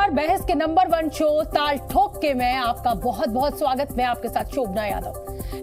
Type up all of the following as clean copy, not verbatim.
नमस्कार, बहस के नंबर 1 शो ताल ठोक के में आपका बहुत बहुत स्वागत। मैं आपके साथ शोभना यादव।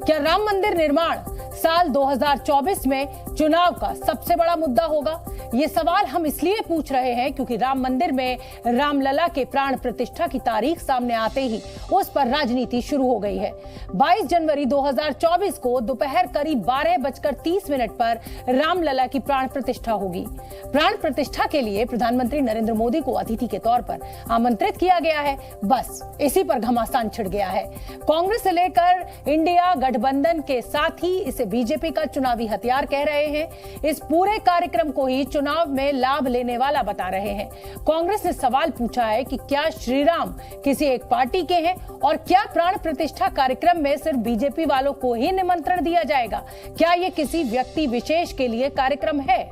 क्या राम मंदिर निर्माण साल 2024 में चुनाव का सबसे बड़ा मुद्दा होगा? ये सवाल हम इसलिए पूछ रहे हैं क्योंकि राम मंदिर में रामलला के प्राण प्रतिष्ठा की तारीख सामने आते ही उस पर राजनीति शुरू हो गई है। 22 जनवरी 2024 को दोपहर करीब 12:30 पर रामलला की प्राण प्रतिष्ठा होगी। प्राण प्रतिष्ठा के लिए प्रधानमंत्री नरेंद्र मोदी को अतिथि के तौर पर आमंत्रित किया गया है। बस इसी पर घमासान छिड़ गया है। कांग्रेस से लेकर इंडिया गठबंधन के साथ ही इसे बीजेपी का चुनावी हथियार कह रहे हैं। इस पूरे कार्यक्रम को ही चुनाव में लाभ लेने वाला बता रहे हैं। कांग्रेस ने सवाल पूछा है कि क्या श्री राम किसी एक पार्टी के हैं और क्या प्राण प्रतिष्ठा कार्यक्रम में सिर्फ बीजेपी वालों को ही निमंत्रण दिया जाएगा? क्या ये किसी व्यक्ति विशेष के लिए कार्यक्रम है?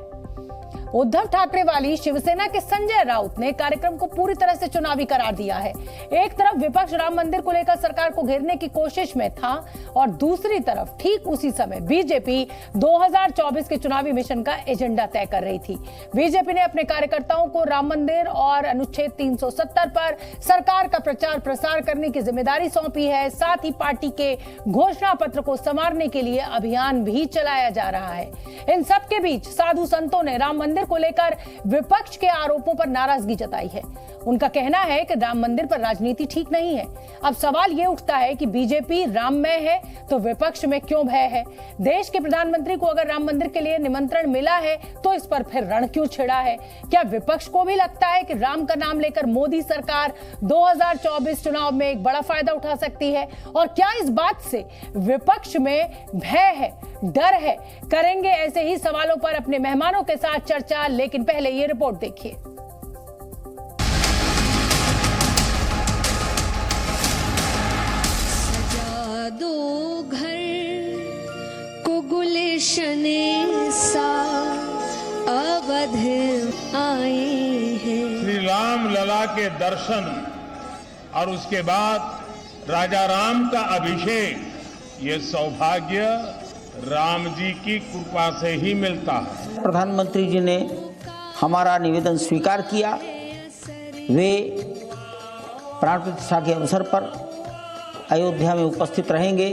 उद्धव ठाकरे वाली शिवसेना के संजय राउत ने कार्यक्रम को पूरी तरह से चुनावी करार दिया है। एक तरफ विपक्ष राम मंदिर को लेकर सरकार को घेरने की कोशिश में था और दूसरी तरफ ठीक उसी समय बीजेपी 2024 के चुनावी मिशन का एजेंडा तय कर रही थी। बीजेपी ने अपने कार्यकर्ताओं को राम मंदिर और अनुच्छेद 370 पर सरकार का प्रचार प्रसार करने की जिम्मेदारी सौंपी है। साथ ही पार्टी के घोषणा पत्र को संवारने के लिए अभियान भी चलाया जा रहा है। इन सबके बीच साधु संतों ने राम मंदिर को लेकर विपक्ष के आरोपों पर नाराजगी जताई है। उनका कहना है कि राम मंदिर पर राजनीति ठीक नहीं है। अब सवाल यह उठता है कि बीजेपी राममय है तो विपक्ष में क्यों भय है? देश के प्रधानमंत्री को अगर राम मंदिर के लिए निमंत्रण मिला है तो इस पर फिर रण क्यों छिड़ा है? क्या विपक्ष को भी लगता है कि राम का नाम लेकर मोदी सरकार 2024 चुनाव में एक बड़ा फायदा उठा सकती है? और क्या इस बात से विपक्ष में भय है, डर है? करेंगे ऐसे ही सवालों पर अपने मेहमानों के साथ चर्चा, लेकिन पहले ये रिपोर्ट देखिए। सजा दो घर को गुलशने सा अवध आए हैं। श्री राम लला के दर्शन और उसके बाद राजा राम का अभिषेक, ये सौभाग्य राम जी की कृपा से ही मिलता है। प्रधानमंत्री जी ने हमारा निवेदन स्वीकार किया। वे प्राण प्रतिष्ठा के अवसर पर अयोध्या में उपस्थित रहेंगे।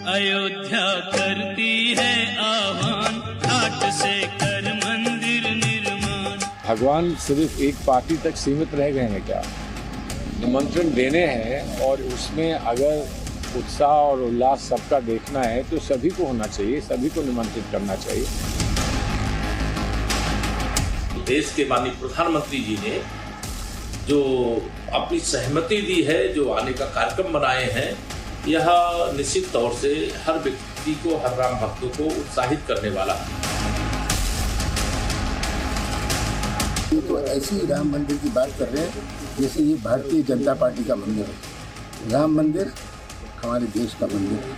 अयोध्या करती है आह्वान, घाट से कर मंदिर निर्माण। भगवान सिर्फ एक पार्टी तक सीमित रह गए हैं क्या? निमंत्रण देने हैं और उसमें अगर उत्साह और उल्लास सबका देखना है तो सभी को होना चाहिए, सभी को निमंत्रित करना चाहिए। देश के माननीय प्रधानमंत्री जी ने जो अपनी सहमति दी है, जो आने का कार्यक्रम बनाए हैं, यह निश्चित तौर से हर व्यक्ति को, हर राम भक्तों को उत्साहित करने वाला है। तो ऐसी राम मंदिर की बात कर रहे हैं जैसे ये भारतीय जनता पार्टी का मंदिर है। राम मंदिर हमारे देश का मंदिर है।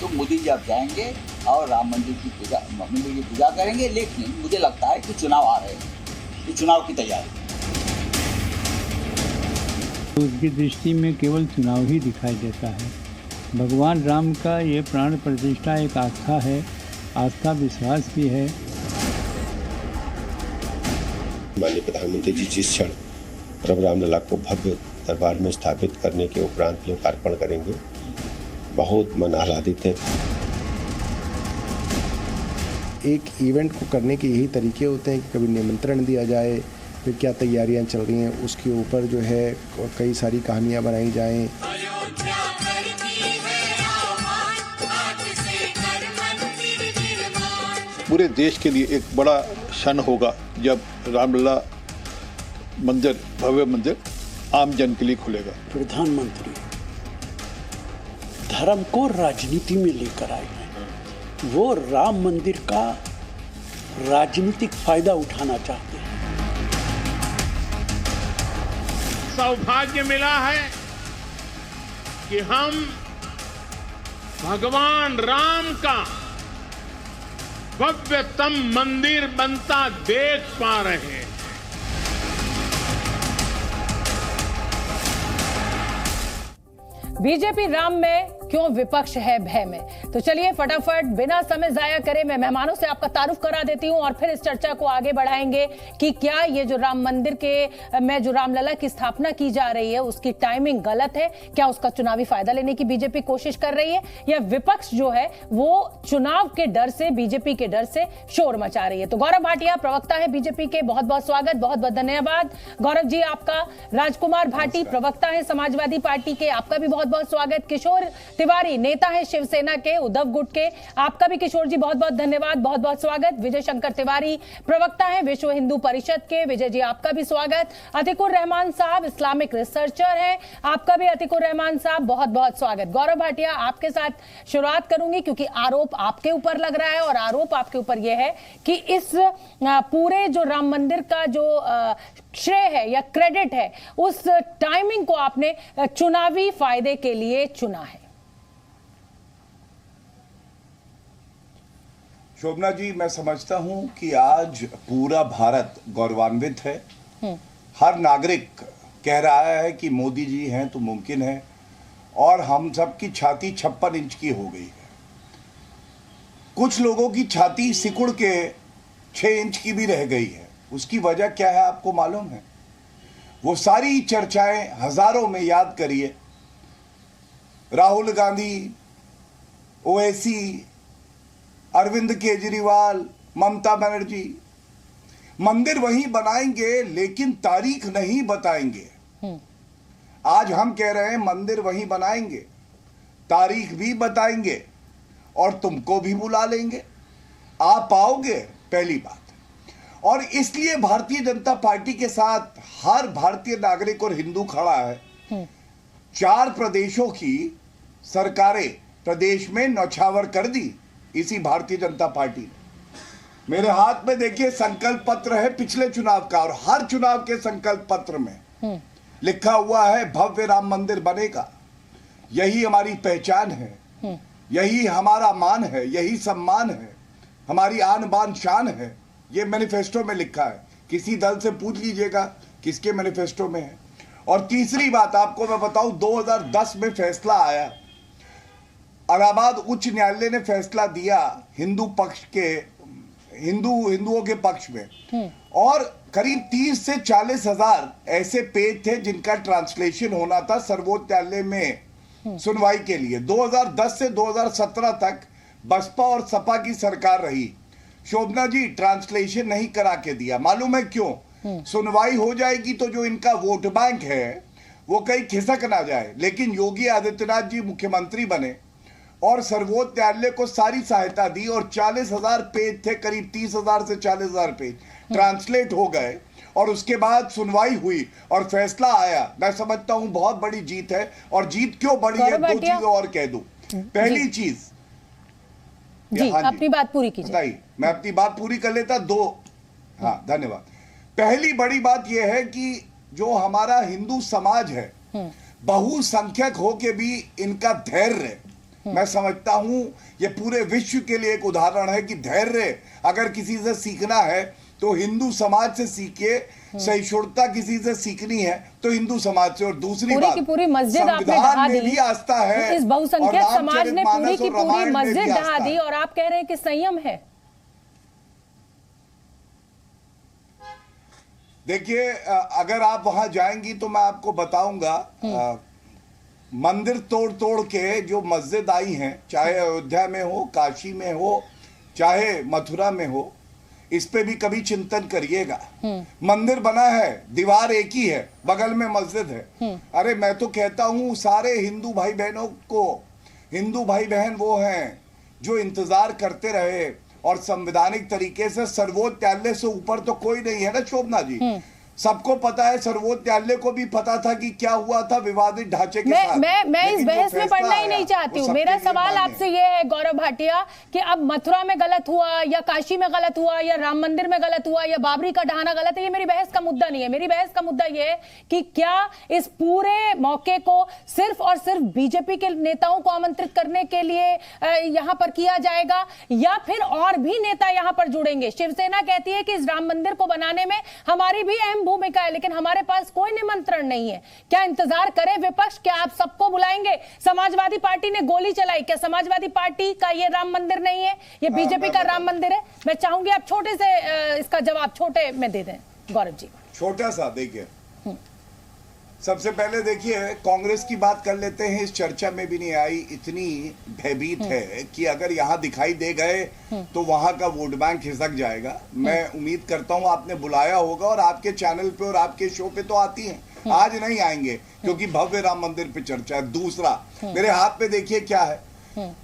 तो मोदी जी आप जाएंगे और राम मंदिर की पूजा करेंगे, लेकिन मुझे लगता है कि चुनाव आ रहे हैं, ये चुनाव की तैयारी। उसकी दृष्टि में केवल चुनाव ही दिखाई देता है। भगवान राम का ये प्राण प्रतिष्ठा एक आस्था है, आस्था विश्वास भी है। माननीय प्रधानमंत्री जी जिस क्षण प्रभु रामलला को भव्य दरबार में स्थापित करने के उपरांत लोकार्पण करेंगे, बहुत मन आह्लादित है। एक इवेंट को करने के यही तरीके होते हैं कि कभी निमंत्रण दिया जाए, फिर क्या तैयारियां चल रही हैं उसके ऊपर जो है कई सारी कहानियां बनाई जाएं। पूरे देश के लिए एक बड़ा क्षण होगा जब रामलला मंदिर, भव्य मंदिर आम जन के लिए खुलेगा। प्रधानमंत्री धर्म को राजनीति में लेकर आए हैं। वो राम मंदिर का राजनीतिक फायदा उठाना चाहते हैं। सौभाग्य मिला है कि हम भगवान राम का भव्यतम मंदिर बनता देख पा रहे हैं। बीजेपी राम में क्यों विपक्ष है भय में। तो चलिए फटाफट बिना समय जाया करे मैं मेहमानों से आपका तारुफ करा देती हूं और फिर इस चर्चा को आगे बढ़ाएंगे कि क्या ये जो राम मंदिर के में जो रामलला की स्थापना की जा रही है उसकी टाइमिंग गलत है, क्या उसका चुनावी फायदा लेने की बीजेपी कोशिश कर रही है, या विपक्ष जो है वो चुनाव के डर से, बीजेपी के डर से शोर मचा रही है। तो गौरव भाटिया प्रवक्ता है बीजेपी के, बहुत बहुत स्वागत, बहुत बहुत धन्यवाद गौरव जी आपका। राजकुमार भाटी प्रवक्ता है समाजवादी पार्टी के, आपका भी बहुत बहुत स्वागत। किशोर तिवारी नेता है शिवसेना के, उद्धव गुट के, आपका भी किशोर जी बहुत बहुत धन्यवाद, बहुत बहुत स्वागत। विजय शंकर तिवारी प्रवक्ता है विश्व हिंदू परिषद के, विजय जी आपका भी स्वागत। अतिकुर रहमान साहब इस्लामिक रिसर्चर है, आपका भी अतिकुर रहमान साहब बहुत बहुत स्वागत। गौरव भाटिया आपके साथ शुरुआत करूंगी क्योंकि आरोप आपके ऊपर लग रहा है और आरोप आपके ऊपर यह है कि इस पूरे जो राम मंदिर का जो श्रेय है या क्रेडिट है उस टाइमिंग को आपने चुनावी फायदे के लिए चुना है। शोभना जी, मैं समझता हूं कि आज पूरा भारत गौरवान्वित है। हर नागरिक कह रहा है कि मोदी जी हैं तो मुमकिन है, और हम सब की छाती 56 इंच की हो गई है। कुछ लोगों की छाती सिकुड़ के 6 इंच की भी रह गई है। उसकी वजह क्या है आपको मालूम है? वो सारी चर्चाएं हजारों में याद करिए, राहुल गांधी, ओवैसी, अरविंद केजरीवाल, ममता बनर्जी मंदिर वहीं बनाएंगे लेकिन तारीख नहीं बताएंगे। आज हम कह रहे हैं मंदिर वहीं बनाएंगे, तारीख भी बताएंगे और तुमको भी बुला लेंगे, आप आओगे, पहली बात। और इसलिए भारतीय जनता पार्टी के साथ हर भारतीय नागरिक और हिंदू खड़ा है। 4 प्रदेशों की सरकारें प्रदेश में न्यौछावर कर दी इसी भारतीय जनता पार्टी ने। मेरे हाथ में देखिए संकल्प पत्र है पिछले चुनाव का, और हर चुनाव के संकल्प पत्र में लिखा हुआ है भव्य राम मंदिर बनेगा, यही हमारी पहचान है, यही हमारा मान है, यही सम्मान है, हमारी आन बान शान है। ये मैनिफेस्टो में लिखा है, किसी दल से पूछ लीजिएगा किसके मैनिफेस्टो में है। और तीसरी बात आपको मैं बताऊं, 2010 में फैसला आया, इलाहाबाद उच्च न्यायालय ने फैसला दिया हिंदू पक्ष के, हिंदुओं के पक्ष में, और करीब 30 से 40 हजार ऐसे पेज थे जिनका ट्रांसलेशन होना था सर्वोच्च न्यायालय में सुनवाई के लिए। 2010 से 2017 तक बसपा और सपा की सरकार रही। शोभना जी, ट्रांसलेशन नहीं करा के दिया। मालूम है क्यों? सुनवाई हो जाएगी तो जो इनका वोट बैंक है वो कहीं खिसक ना जाए। लेकिन योगी आदित्यनाथ जी मुख्यमंत्री बने और सर्वोच्च न्यायालय को सारी सहायता दी, और 40,000 पेज थे, करीब 30,000 से 40,000 पेज ट्रांसलेट हो गए, और उसके बाद सुनवाई हुई और फैसला आया। मैं समझता हूं बहुत बड़ी जीत है। और जीत क्यों बड़ी है, 2 चीजें और कह दूं। पहली चीज जी, अपनी बात पूरी कीजिए। बताइए, मैं अपनी बात पूरी कर लेता। 2, हाँ धन्यवाद। पहली बड़ी बात यह है कि जो हमारा हिंदू समाज है, बहुसंख्यक हो के भी इनका धैर्य, मैं समझता हूं ये पूरे विश्व के लिए एक उदाहरण है कि धैर्य अगर किसी से सीखना है तो हिंदू समाज से सीखिए, सहिष्णुता किसी से सीखनी है तो हिंदू समाज से। और दूसरी बात, पूरी की पूरी मस्जिद आपने ढहा दी, भी आस्था है, इस बहुसंख्यक समाज ने पूरी की पूरी मस्जिद ढहा दी, और आप कह रहे हैं कि संयम है। देखिए, अगर आप वहां जाएंगी तो मैं आपको बताऊंगा, मंदिर तोड़ तोड़ के जो मस्जिद आई हैं, चाहे अयोध्या में हो, काशी में हो, चाहे मथुरा में हो, इस पे भी कभी चिंतन करिएगा। मंदिर बना है, दीवार एक ही है, बगल में मस्जिद है। अरे मैं तो कहता हूं सारे हिंदू भाई बहनों को, हिंदू भाई बहन वो हैं जो इंतजार करते रहे, और संवैधानिक तरीके से सर्वोच्च न्यायालय से ऊपर तो कोई नहीं है ना शोभना जी। सबको पता है, सर्वोच्च न्यायालय को भी पता था कि क्या हुआ था विवादित ढांचे के साथ। मैं इस बहस में पढ़ना ही नहीं चाहती हूँ। मेरा सवाल आपसे ये है गौरव भाटिया कि अब मथुरा में गलत हुआ या काशी में गलत हुआ या राम मंदिर में गलत हुआ या बाबरी का ढहाना गलत है, ये मेरी बहस का मुद्दा नहीं है। मेरी बहस का मुद्दा ये है कि क्या इस पूरे मौके को सिर्फ और सिर्फ बीजेपी के नेताओं को आमंत्रित करने के लिए यहाँ पर किया जाएगा, या फिर और भी नेता यहाँ पर जुड़ेंगे? शिवसेना कहती है कि इस राम मंदिर को बनाने में हमारी भी अहम अहम भूमिका है, लेकिन हमारे पास कोई निमंत्रण नहीं है। क्या इंतजार करे विपक्ष? क्या आप सबको बुलाएंगे? समाजवादी पार्टी ने गोली चलाई, क्या समाजवादी पार्टी का ये राम मंदिर नहीं है, ये बीजेपी का राम मंदिर है? मैं चाहूंगी आप छोटे से इसका जवाब छोटे में दे दें गौरव जी। छोटा सा देखिए, सबसे पहले देखिए कांग्रेस की बात कर लेते हैं। इस चर्चा में भी नहीं आई, इतनी भयभीत है कि अगर यहाँ दिखाई दे गए तो वहां का वोट बैंक खिसक जाएगा। मैं उम्मीद करता हूँ आपने बुलाया होगा और आपके चैनल पे और आपके शो पे तो आती हैं, आज नहीं आएंगे क्योंकि भव्य राम मंदिर पे चर्चा है। दूसरा, मेरे हाथ पे देखिए क्या है,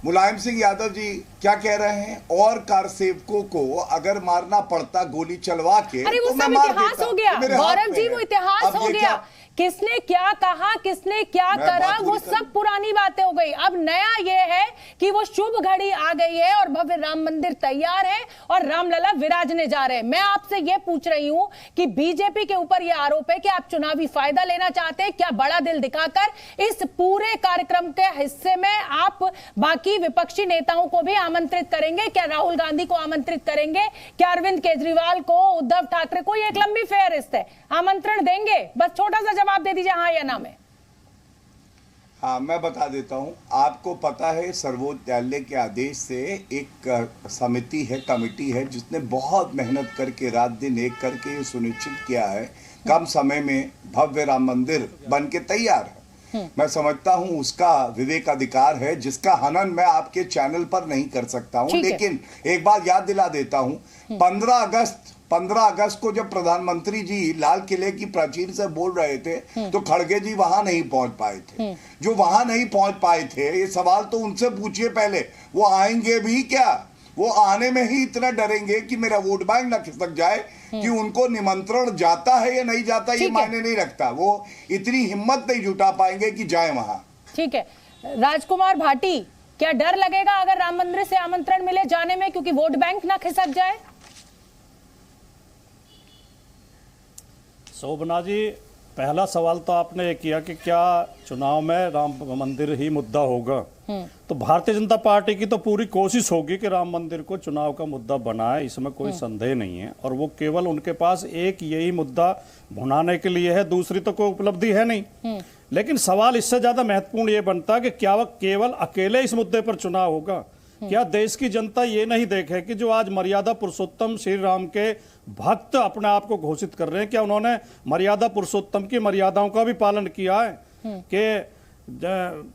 मुलायम सिंह यादव जी क्या कह रहे हैं, और कारसेवकों को अगर मारना पड़ता गोली चलवा के तो मैं मार देता। इतिहास हो गया गौरव जी, वो इतिहास हो गया। किसने क्या कहा, किसने क्या करा, वो सब पुरानी बातें हो गई। अब नया ये है कि वो शुभ घड़ी आ गई है और भव्य राम मंदिर तैयार है और रामलला विराजने जा रहे हैं। मैं आपसे ये पूछ रही हूं कि बीजेपी के ऊपर ये आरोप है कि आप चुनावी फायदा लेना चाहते हैं। क्या बड़ा दिल दिखाकर इस पूरे कार्यक्रम के हिस्से में आप बाकी विपक्षी नेताओं को भी आमंत्रित करेंगे? क्या राहुल गांधी को आमंत्रित करेंगे? क्या अरविंद केजरीवाल को, उद्धव ठाकरे को? ये एक लंबी फेहरिस्त है, आमंत्रण देंगे? बस छोटा सा जवाब दे दीजिए, हाँ या ना में। हाँ, मैं बता देता हूं। आपको पता है सर्वोच्च न्यायालय के आदेश से एक समिति है, कमेटी है, जिसने बहुत मेहनत करके रात दिन एक करके ये सुनिश्चित किया है कम समय में भव्य राम मंदिर बन के तैयार है। मैं समझता हूं उसका विवेकाधिकार है, जिसका हनन मैं आपके चैनल पर नहीं कर सकता हूं। लेकिन एक बात याद दिला देता हूं, 15 अगस्त को जब प्रधानमंत्री जी लाल किले की प्राचीर से बोल रहे थे तो खड़गे जी वहां नहीं पहुंच पाए थे। जो वहां नहीं पहुंच पाए थे, ये सवाल तो उनसे पूछिए पहले, वो आएंगे भी क्या? वो आने में ही इतना डरेंगे कि मेरा वोट बैंक ना खिसक जाए कि उनको निमंत्रण जाता है या नहीं जाता ये मायने नहीं रखता। वो इतनी हिम्मत नहीं जुटा पाएंगे कि जाए वहां। ठीक है, राजकुमार भाटी, क्या डर लगेगा अगर राम मंदिर से आमंत्रण मिले जाने में, क्योंकि वोट बैंक ना खिसक जाए? शोभना जी, पहला सवाल तो आपने ये किया कि क्या चुनाव में राम मंदिर ही मुद्दा होगा। तो भारतीय जनता पार्टी की तो पूरी कोशिश होगी कि राम मंदिर को चुनाव का मुद्दा बनाए, इसमें कोई संदेह नहीं है। और वो केवल उनके पास एक यही मुद्दा भुनाने के लिए है, दूसरी तो कोई उपलब्धि है नहीं। लेकिन सवाल इससे ज्यादा महत्वपूर्ण ये बनता है कि क्या वह केवल अकेले इस मुद्दे पर चुनाव होगा? क्या देश की जनता ये नहीं देखे कि जो आज मर्यादा पुरुषोत्तम श्री राम के भक्त अपने आप को घोषित कर रहे हैं, क्या उन्होंने मर्यादा पुरुषोत्तम की मर्यादाओं का भी पालन किया है? कि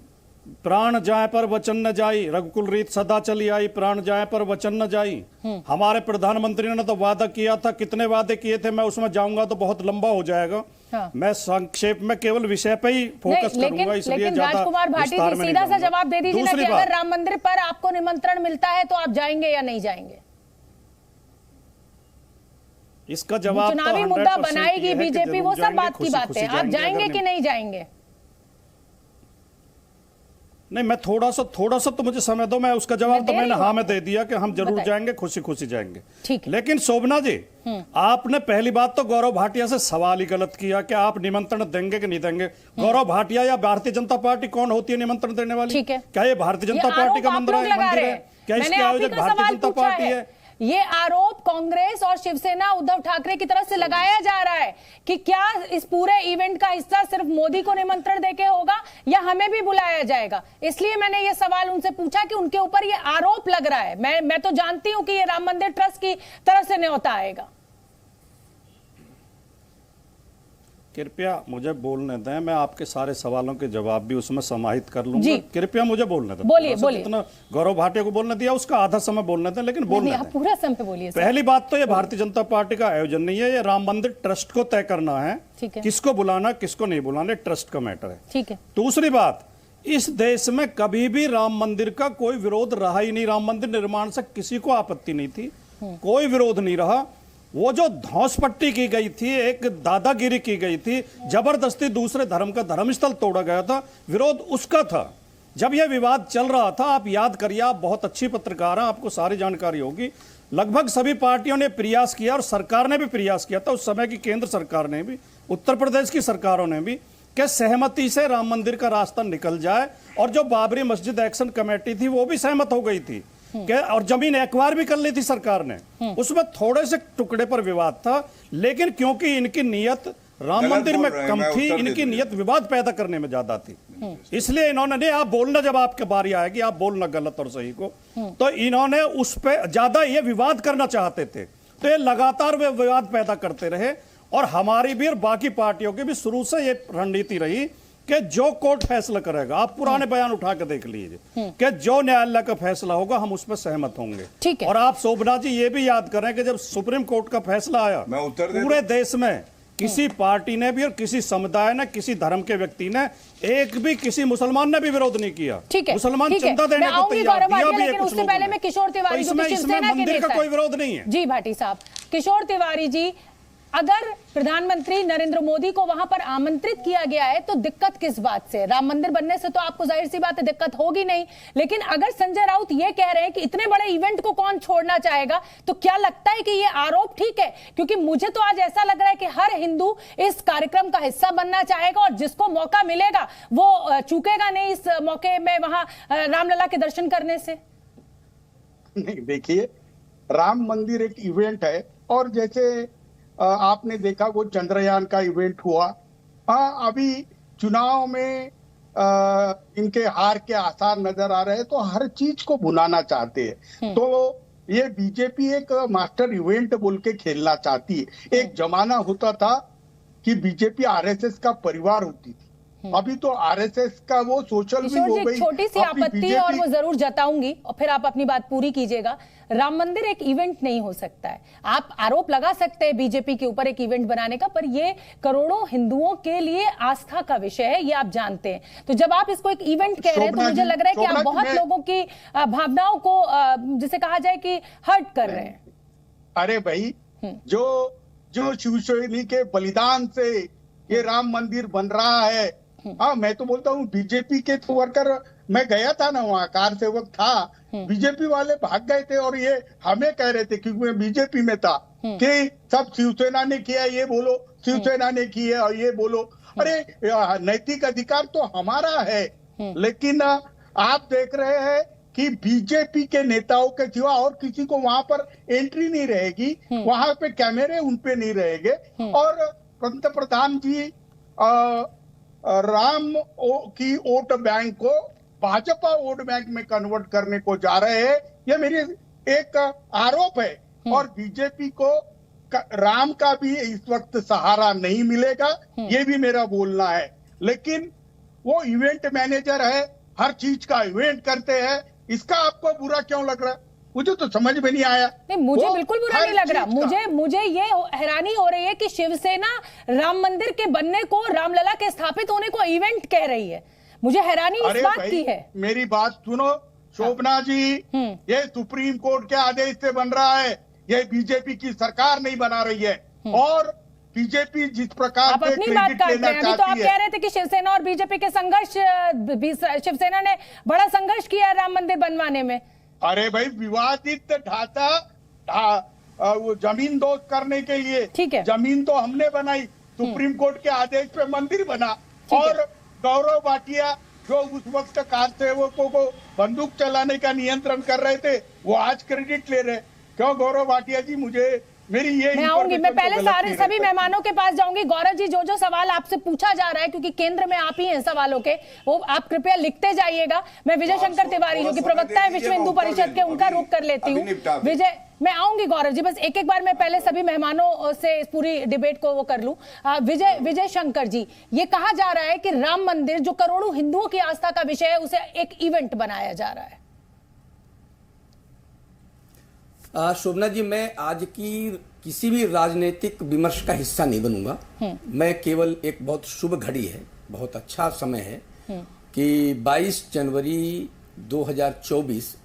प्राण जाए पर वचन न जाई, रघुकुल रीत सदा चली आई, प्राण जाए पर वचन न जाई। हमारे प्रधानमंत्री ने तो वादा किया था, कितने वादे किए थे, मैं उसमें जाऊंगा तो बहुत लंबा हो जाएगा। मैं संक्षेप में केवल विषय पे ही फोकस करूंगा, इसलिए लेकिन राजकुमार भाटी जी, सीधा सा जवाब दे दीजिए ना कि अगर राम मंदिर पर आपको निमंत्रण मिलता है तो आप जाएंगे या नहीं जाएंगे? इसका जवाब चुनावी मुद्दा बनाएगी बीजेपी, वो सब बात की बात है, आप जाएंगे कि नहीं जाएंगे? नहीं, मैं थोड़ा सा तो मुझे समय दो, मैं उसका जवाब तो मैंने हाँ में दे दिया कि हम जरूर जाएंगे, खुशी खुशी जाएंगे। लेकिन शोभना जी, आपने पहली बात तो गौरव भाटिया से सवाल ही गलत किया कि आप निमंत्रण देंगे कि नहीं देंगे। गौरव भाटिया या भारतीय जनता पार्टी कौन होती है निमंत्रण देने वाली? क्या ये भारतीय जनता पार्टी का मंदिर है? क्या इसके आयोजक भारतीय जनता पार्टी है? ये आरोप कांग्रेस और शिवसेना उद्धव ठाकरे की तरफ से लगाया जा रहा है कि क्या इस पूरे इवेंट का हिस्सा सिर्फ मोदी को निमंत्रण देके होगा या हमें भी बुलाया जाएगा। इसलिए मैंने ये सवाल उनसे पूछा कि उनके ऊपर ये आरोप लग रहा है। मैं तो जानती हूं कि ये राम मंदिर ट्रस्ट की तरफ से न्योता आएगा। कृपया मुझे बोलने दें, मैं आपके सारे सवालों के जवाब भी उसमें समाहित कर लूंगा। कृपया मुझे बोलने दें। बोलिए। जितना गौरव भाटिया को बोलने दिया उसका आधा समय बोलने दें, लेकिन बोलने दें। पूरा समय पे बोलिए। पहली बात तो ये भारतीय जनता पार्टी का आयोजन नहीं है, ये राम मंदिर ट्रस्ट को तय करना है, किसको बुलाना किसको नहीं बुलाना, ट्रस्ट का मैटर है। ठीक है। दूसरी बात, इस देश में कभी भी राम मंदिर का कोई विरोध रहा ही नहीं। राम मंदिर निर्माण से किसी को आपत्ति नहीं थी, कोई विरोध नहीं रहा। वो जो धौंसपट्टी की गई थी, एक दादागिरी की गई थी, जबरदस्ती दूसरे धर्म का धर्मस्थल तोड़ा गया था, विरोध उसका था। जब यह विवाद चल रहा था, आप याद करिए, आप बहुत अच्छी पत्रकार हैं, आपको सारी जानकारी होगी, लगभग सभी पार्टियों ने प्रयास किया और सरकार ने भी प्रयास किया था, उस समय की केंद्र सरकार ने भी, उत्तर प्रदेश की सरकारों ने भी, कि सहमति से राम मंदिर का रास्ता निकल जाए। और जो बाबरी मस्जिद एक्शन कमेटी थी वो भी सहमत हो गई थी और जमीन एक्वायर भी कर ली थी सरकार ने, उसमें थोड़े से टुकड़े पर विवाद था, लेकिन क्योंकि इनकी नीयत राम मंदिर में कम थी, इनकी नीयत विवाद पैदा करने में ज्यादा थी, इसलिए इन्होंने नहीं, आप बोलना जब आपके बारी आएगी आप बोलना गलत और सही को, तो इन्होंने उस पर ज्यादा ये विवाद करना चाहते थे, तो ये लगातार वे विवाद पैदा करते रहे। और हमारी भी और बाकी पार्टियों की भी शुरू से ये रणनीति रही कि जो कोर्ट फैसला करेगा, आप पुराने बयान उठा के देख लीजिए कि जो न्यायालय का फैसला होगा हम उस पर सहमत होंगे। ठीक है। और आप शोभना जी ये भी याद करें कि जब सुप्रीम कोर्ट का फैसला आया, पूरे देश में किसी पार्टी ने भी और किसी समुदाय ने, किसी धर्म के व्यक्ति ने, एक भी किसी मुसलमान ने भी विरोध नहीं किया। ठीक है, मुसलमान चंदा देने को तैयार, लेकिन उससे पहले मैं किशोर तिवारी जो कि शिवसेना के नेता का कोई विरोध नहीं है। जी भाटी साहब, किशोर तिवारी जी, अगर प्रधानमंत्री नरेंद्र मोदी को वहां पर आमंत्रित किया गया है तो दिक्कत किस बात से? राम मंदिर बनने से तो आपको जाहिर सी बात है दिक्कत होगी नहीं, लेकिन अगर संजय राउत ये कह रहे हैं कि इतने बड़े इवेंट को कौन छोड़ना चाहेगा, तो क्या लगता है कि ये आरोप ठीक है? क्योंकि मुझे तो आज ऐसा लग रहा है कि हर हिंदू इस कार्यक्रम का हिस्सा बनना चाहेगा और जिसको मौका मिलेगा वो चूकेगा नहीं इस मौके में वहां रामलला के दर्शन करने से। नहीं, देखिए, राम मंदिर एक इवेंट है और जैसे आपने देखा वो चंद्रयान का इवेंट हुआ। हाँ, अभी चुनाव में इनके हार के आसार नजर आ रहे हैं, तो हर चीज को भुनाना चाहते हैं। तो ये बीजेपी एक मास्टर इवेंट बोल के खेलना चाहती है। एक जमाना होता था कि बीजेपी आरएसएस का परिवार होती थी, अभी तो आरएसएस का वो सोशल भी हो गई। छोटी सी आपत्ति है और वो जरूर जताऊंगी और फिर आप अपनी बात पूरी कीजिएगा। राम मंदिर एक इवेंट नहीं हो सकता है। आप आरोप लगा सकते हैं बीजेपी के ऊपर एक इवेंट बनाने का, पर ये करोड़ों हिंदुओं के लिए आस्था का विषय है, ये आप जानते हैं। तो जब आप इसको एक इवेंट कह रहे हैं तो मुझे लग रहा है कि आप बहुत लोगों की भावनाओं को जिसे कहा जाए कि हर्ट कर रहे हैं। अरे भाई, जो शिव सैनिक के बलिदान से ये राम मंदिर बन रहा है, हाँ, मैं तो बोलता हूँ बीजेपी के तो वर्कर, मैं गया था ना वहाँ, कार सेवक था, बीजेपी वाले भाग गए थे और ये हमें कह रहे थे, क्योंकि मैं बीजेपी में था, कि सब शिवसेना ने किया ये बोलो, शिवसेना ने किया और ये बोलो। अरे नैतिक अधिकार तो हमारा है, लेकिन आप देख रहे हैं कि बीजेपी के नेताओं के सिवा और किसी को वहां पर एंट्री नहीं रहेगी, वहां पे कैमरे उन पे नहीं रहेंगे। और पंतप्रधान जी राम की वोट बैंक को भाजपा वोट बैंक में कन्वर्ट करने को जा रहे हैं, ये मेरी एक आरोप है। और बीजेपी को राम का भी इस वक्त सहारा नहीं मिलेगा, ये भी मेरा बोलना है। लेकिन वो इवेंट मैनेजर है, हर चीज का इवेंट करते हैं, इसका आपको बुरा क्यों लग रहा है? मुझे तो समझ में नहीं आया। नहीं, मुझे बिल्कुल बुरा नहीं लग रहा। मुझे ये हैरानी हो रही है कि शिवसेना राम मंदिर के बनने को, रामलला के स्थापित होने को इवेंट कह रही है। मुझे हैरानी इस बात की है। मेरी बात सुनो शोभना जी, ये सुप्रीम कोर्ट के आदेश से बन रहा है, ये बीजेपी की सरकार नहीं बना रही है। और बीजेपी जिस प्रकार आप अपनी बात करते हैं, अभी तो आप कह रहे थे कि शिवसेना और बीजेपी के संघर्ष, शिवसेना ने बड़ा संघर्ष किया राम मंदिर बनवाने में। अरे भाई, विवादित ढांचा वो जमीन दोस्त करने के लिए, ठीक है, जमीन तो हमने बनाई, सुप्रीम कोर्ट के आदेश पे मंदिर बना। और गौरव भाटिया जो उस वक्त कार सेवकों को बंदूक चलाने का नियंत्रण कर रहे थे, वो आज क्रेडिट ले रहे। क्यों गौरव भाटिया जी? मुझे मेरी ये मैं आऊंगी, मैं पहले सभी मेहमानों के पास जाऊंगी। गौरव जी, जो सवाल आपसे पूछा जा रहा है, क्योंकि केंद्र में आप ही हैं सवालों के, वो आप कृपया लिखते जाइएगा। मैं विजय शंकर तिवारी जो कि प्रवक्ता है विश्व हिंदू परिषद के, उनका रुख कर लेती हूँ। विजय, मैं आऊंगी गौरव जी, बस एक एक बार मैं पहले सभी मेहमानों से इस पूरी डिबेट को वो कर लूं। विजय शंकर जी, ये कहा जा रहा है कि राम मंदिर जो करोड़ों हिंदुओं की आस्था का विषय है, उसे एक इवेंट बनाया जा रहा है। शोभना जी, मैं आज की किसी भी राजनीतिक विमर्श का हिस्सा नहीं बनूंगा। मैं केवल एक बहुत शुभ घड़ी है, बहुत अच्छा समय है कि 22 जनवरी 2024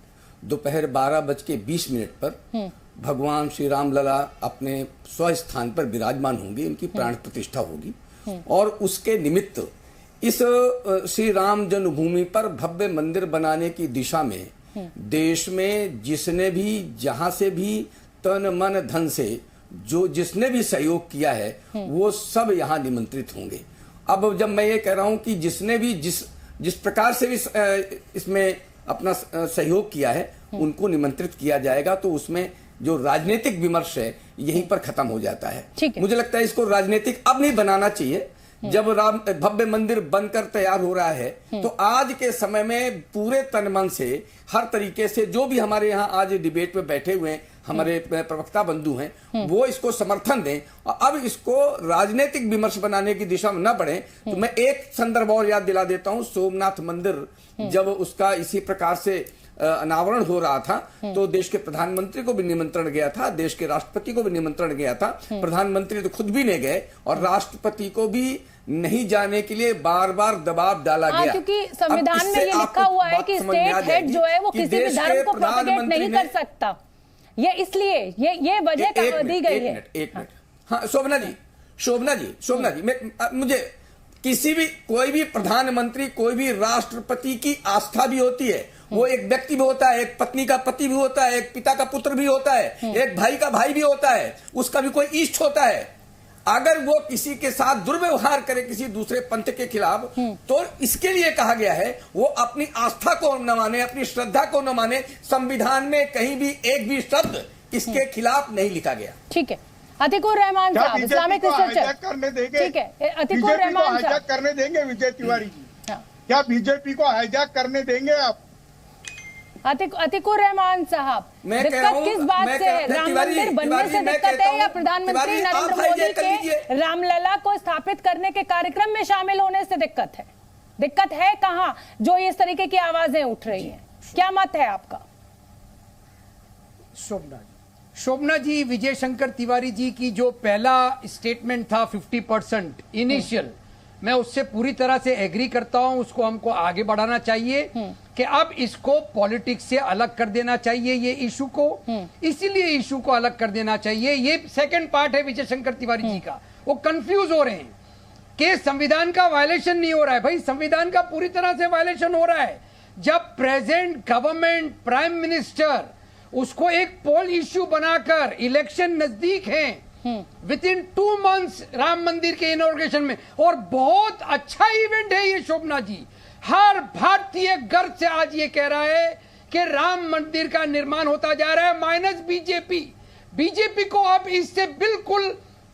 दोपहर 12:20 पर भगवान श्री रामलला अपने स्वस्थान पर विराजमान होंगे, उनकी प्राण प्रतिष्ठा होगी। और उसके निमित्त इस श्री राम जन्मभूमि पर भव्य मंदिर बनाने की दिशा में देश में जिसने भी, जहां से भी तन मन धन से जिसने भी सहयोग किया है, वो सब यहाँ निमंत्रित होंगे। अब जब मैं ये कह रहा हूं कि जिसने भी जिस प्रकार से भी इसमें अपना सहयोग किया है, उनको निमंत्रित किया जाएगा, तो उसमें जो राजनीतिक विमर्श है यहीं पर खत्म हो जाता है। मुझे लगता है इसको राजनीतिक अब नहीं बनाना चाहिए। जब राम भव्य मंदिर बनकर तैयार हो रहा है, तो आज के समय में पूरे तन मन से हर तरीके से जो भी हमारे यहाँ आज डिबेट में बैठे हुए हैं, हमारे प्रवक्ता बंधु हैं, वो इसको समर्थन दें और अब इसको राजनीतिक विमर्श बनाने की दिशा में न बढ़े। तो मैं एक संदर्भ और याद दिला देता हूं, सोमनाथ मंदिर जब उसका इसी प्रकार से अनावरण हो रहा था, तो देश के प्रधानमंत्री को भी निमंत्रण गया था, देश के राष्ट्रपति को भी निमंत्रण गया था। प्रधानमंत्री तो खुद भी नहीं गए और राष्ट्रपति को भी नहीं जाने के लिए बार बार दबाव डाला गया, क्योंकि संविधान में ये लिखा हुआ है कि स्टेट हेड जो है वो किसी भी धर्म को प्रोपेगेट नहीं कर सकता। ये इसलिए ये वजह दी गई है। एक मिनट, हाँ शोभना जी, मुझे किसी भी कोई भी प्रधानमंत्री, कोई भी राष्ट्रपति की आस्था भी होती है। वो एक व्यक्ति भी होता है, एक पत्नी का पति भी होता है, एक पिता का पुत्र भी होता है, एक भाई का भाई भी होता है, उसका भी कोई इष्ट होता है। अगर वो किसी के साथ दुर्व्यवहार करे किसी दूसरे पंथ के खिलाफ, तो इसके लिए कहा गया है वो अपनी आस्था को न माने, अपनी श्रद्धा को न माने। संविधान में कहीं भी एक भी शब्द इसके खिलाफ नहीं लिखा गया। ठीक है, अतिकुर रहमान साहब, इस्लामिक रिसर्चर, करने देंगे? ठीक है, अतिकुर रहमान साहब करने देंगे विजय तिवारी जी? क्या बीजेपी को हाईजैक करने देंगे आप? अतिकुर रहमान साहब, दिक्कत किस बात से है? राम मंदिर बनने से दिक्कत है या प्रधानमंत्री नरेंद्र मोदी के रामलला को स्थापित करने के कार्यक्रम में शामिल होने से दिक्कत है? दिक्कत है कहाँ जो इस तरीके की आवाजें उठ रही हैं? क्या मत है आपका? शोभना जी, विजय शंकर तिवारी जी की जो पहला स्टेटमेंट था 50% इनिशियल, मैं उससे पूरी तरह से एग्री करता हूं। उसको हमको आगे बढ़ाना चाहिए कि अब इसको पॉलिटिक्स से अलग कर देना चाहिए, ये इशू को, इसीलिए इशू को अलग कर देना चाहिए। ये सेकंड पार्ट है विजय शंकर तिवारी जी का। वो कंफ्यूज हो रहे हैं कि संविधान का वायलेशन नहीं हो रहा है। भाई संविधान का पूरी तरह से वायलेशन हो रहा है। जब प्रेजेंट गवर्नमेंट प्राइम मिनिस्टर उसको एक पोल इश्यू बनाकर, इलेक्शन नजदीक हैं, विद इन 2 months राम मंदिर के इनॉग्रेशन में, और बहुत अच्छा इवेंट है ये शोभना जी। हर भारतीय गर्व से आज ये कह रहा है कि राम मंदिर का निर्माण होता जा रहा है, माइनस बीजेपी को अब इससे बिल्कुल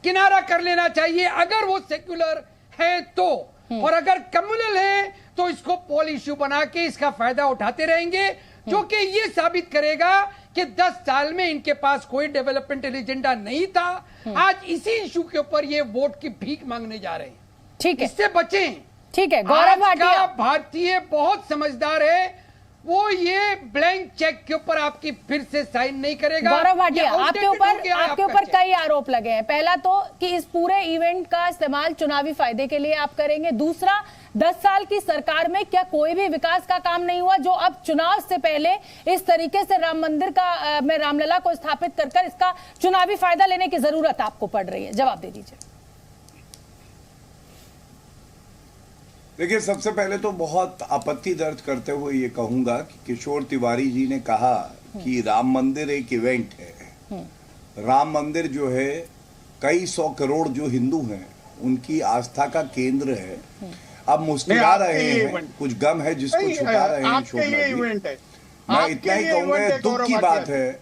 किनारा कर लेना चाहिए अगर वो सेक्युलर है तो, और अगर कम्युनल है तो इसको पोल इश्यू बना के इसका फायदा उठाते रहेंगे, जो कि ये साबित करेगा कि 10 साल में इनके पास कोई डेवलपमेंटल एजेंडा नहीं था। आज इसी इशू के ऊपर ये वोट की भीख मांगने जा रहे हैं। ठीक है, इससे बचें। ठीक है, गौरव भाटिया, भारतीय बहुत समझदार है, वो ये ब्लैंक चेक के ऊपर आपकी फिर से साइन नहीं करेगा। गौरव भाटिया, आपके ऊपर कई आरोप लगे हैं। पहला तो कि इस पूरे इवेंट का इस्तेमाल चुनावी फायदे के लिए आप करेंगे। दूसरा, 10 साल की सरकार में क्या कोई भी विकास का काम नहीं हुआ जो अब चुनाव से पहले इस तरीके से राम मंदिर का में रामलला को स्थापित कर इसका चुनावी फायदा लेने की जरूरत आपको पड़ रही है? जवाब दे दीजिए। देखिए, सबसे पहले तो बहुत आपत्ति दर्ज करते हुए ये कहूंगा कि किशोर तिवारी जी ने कहा कि राम मंदिर एक इवेंट है। राम मंदिर जो है कई 100 करोड़ जो हिंदू हैं उनकी आस्था का केंद्र है। अब मुस्कुरा रहे हैं, कुछ गम है जिसको छुपा रहे हैं शोभना जी। मैं इतना ही कहूंगा, दुख की बात है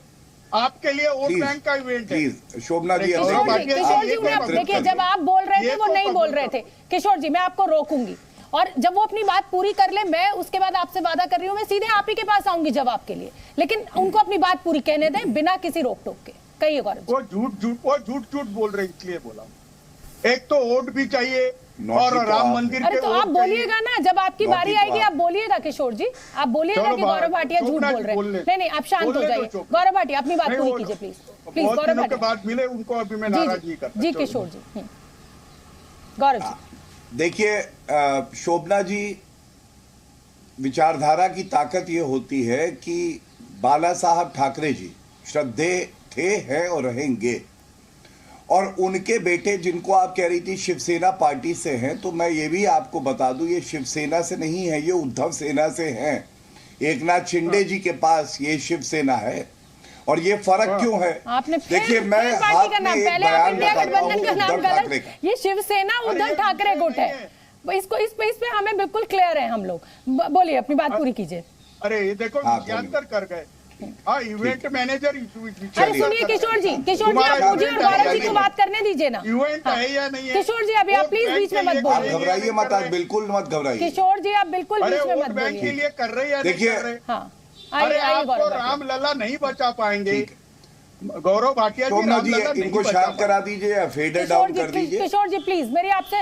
आपके लिए वोट बैंक का इवेंट है। प्लीज शोभना जी, किशोर जी, देखिए जब आप बोल रहे थे वो नहीं बोल रहे थे। किशोर जी, मैं आपको रोकूंगी और जब वो अपनी बात पूरी कर ले, मैं उसके बाद आपसे वादा कर रही हूँ मैं सीधे आप ही के पास आऊंगी जवाब के लिए, लेकिन उनको अपनी बात पूरी कहने दें बिना किसी रोक टोक के। कहिए गौरव। वो झूठ बोल रहे इसलिए बोला। एक तो वोट भी चाहिए और राम मंदिर के, तो आप बोलिएगा ना जब आपकी बारी आएगी, आप बोलिएगा किशोर जी, आप बोलिएगा कि गौरव भाटिया झूठ बोल रहे हैं। नहीं, आप शांत हो जाइए। गौरव भाटिया, अपनी बात पूरी कीजिए प्लीज। गौरव भाटिया बात मिले उनको, अभी मैं नाराजगी करता जी। किशोर जी, गौरव जी, देखिए शोभना जी, विचारधारा की ताकत ये होती है कि बाला साहब ठाकरे जी श्रद्धेय थे, हैं और रहेंगे, और उनके बेटे जिनको आप कह रही थी शिवसेना पार्टी से हैं, तो मैं ये भी आपको बता दूं ये शिवसेना से नहीं है, ये उद्धव सेना से हैं। एकनाथ शिंदे जी के पास ये शिवसेना है। और ये फर्क क्यों है? देखिए, मैं हाथ में एक बयान बताता हूं उद्धव ठाकरे का। ये शिवसेना उद्धव ठाकरे गुट है, इस पे हमें बिल्कुल क्लियर है हम लोग। बोलिए, अपनी बात पूरी कीजिए। अरे ये देखो, कर गए हाँ, इवेंट मैनेजर। अरे सुनिए किशोर जी, आप मुझे और गौरव जी को बात करने दीजिए ना। इवेंट है या नहीं है? किशोर जी अभी आप प्लीज बीच में मत बोलिए। घबराइए मत, आज बिल्कुल मत घबराइए। किशोर जी आप बिल्कुल बीच में मत बोलिए। बैंक के लिए कर रहे हैं, देखिए, अरे आपको रामलला नहीं बचा पाएंगे। गौरव भाटिया जी इनको शांत करा दीजिए या फेडर डाउन कर दीजिए। किशोर जी प्लीज, मेरी आपसे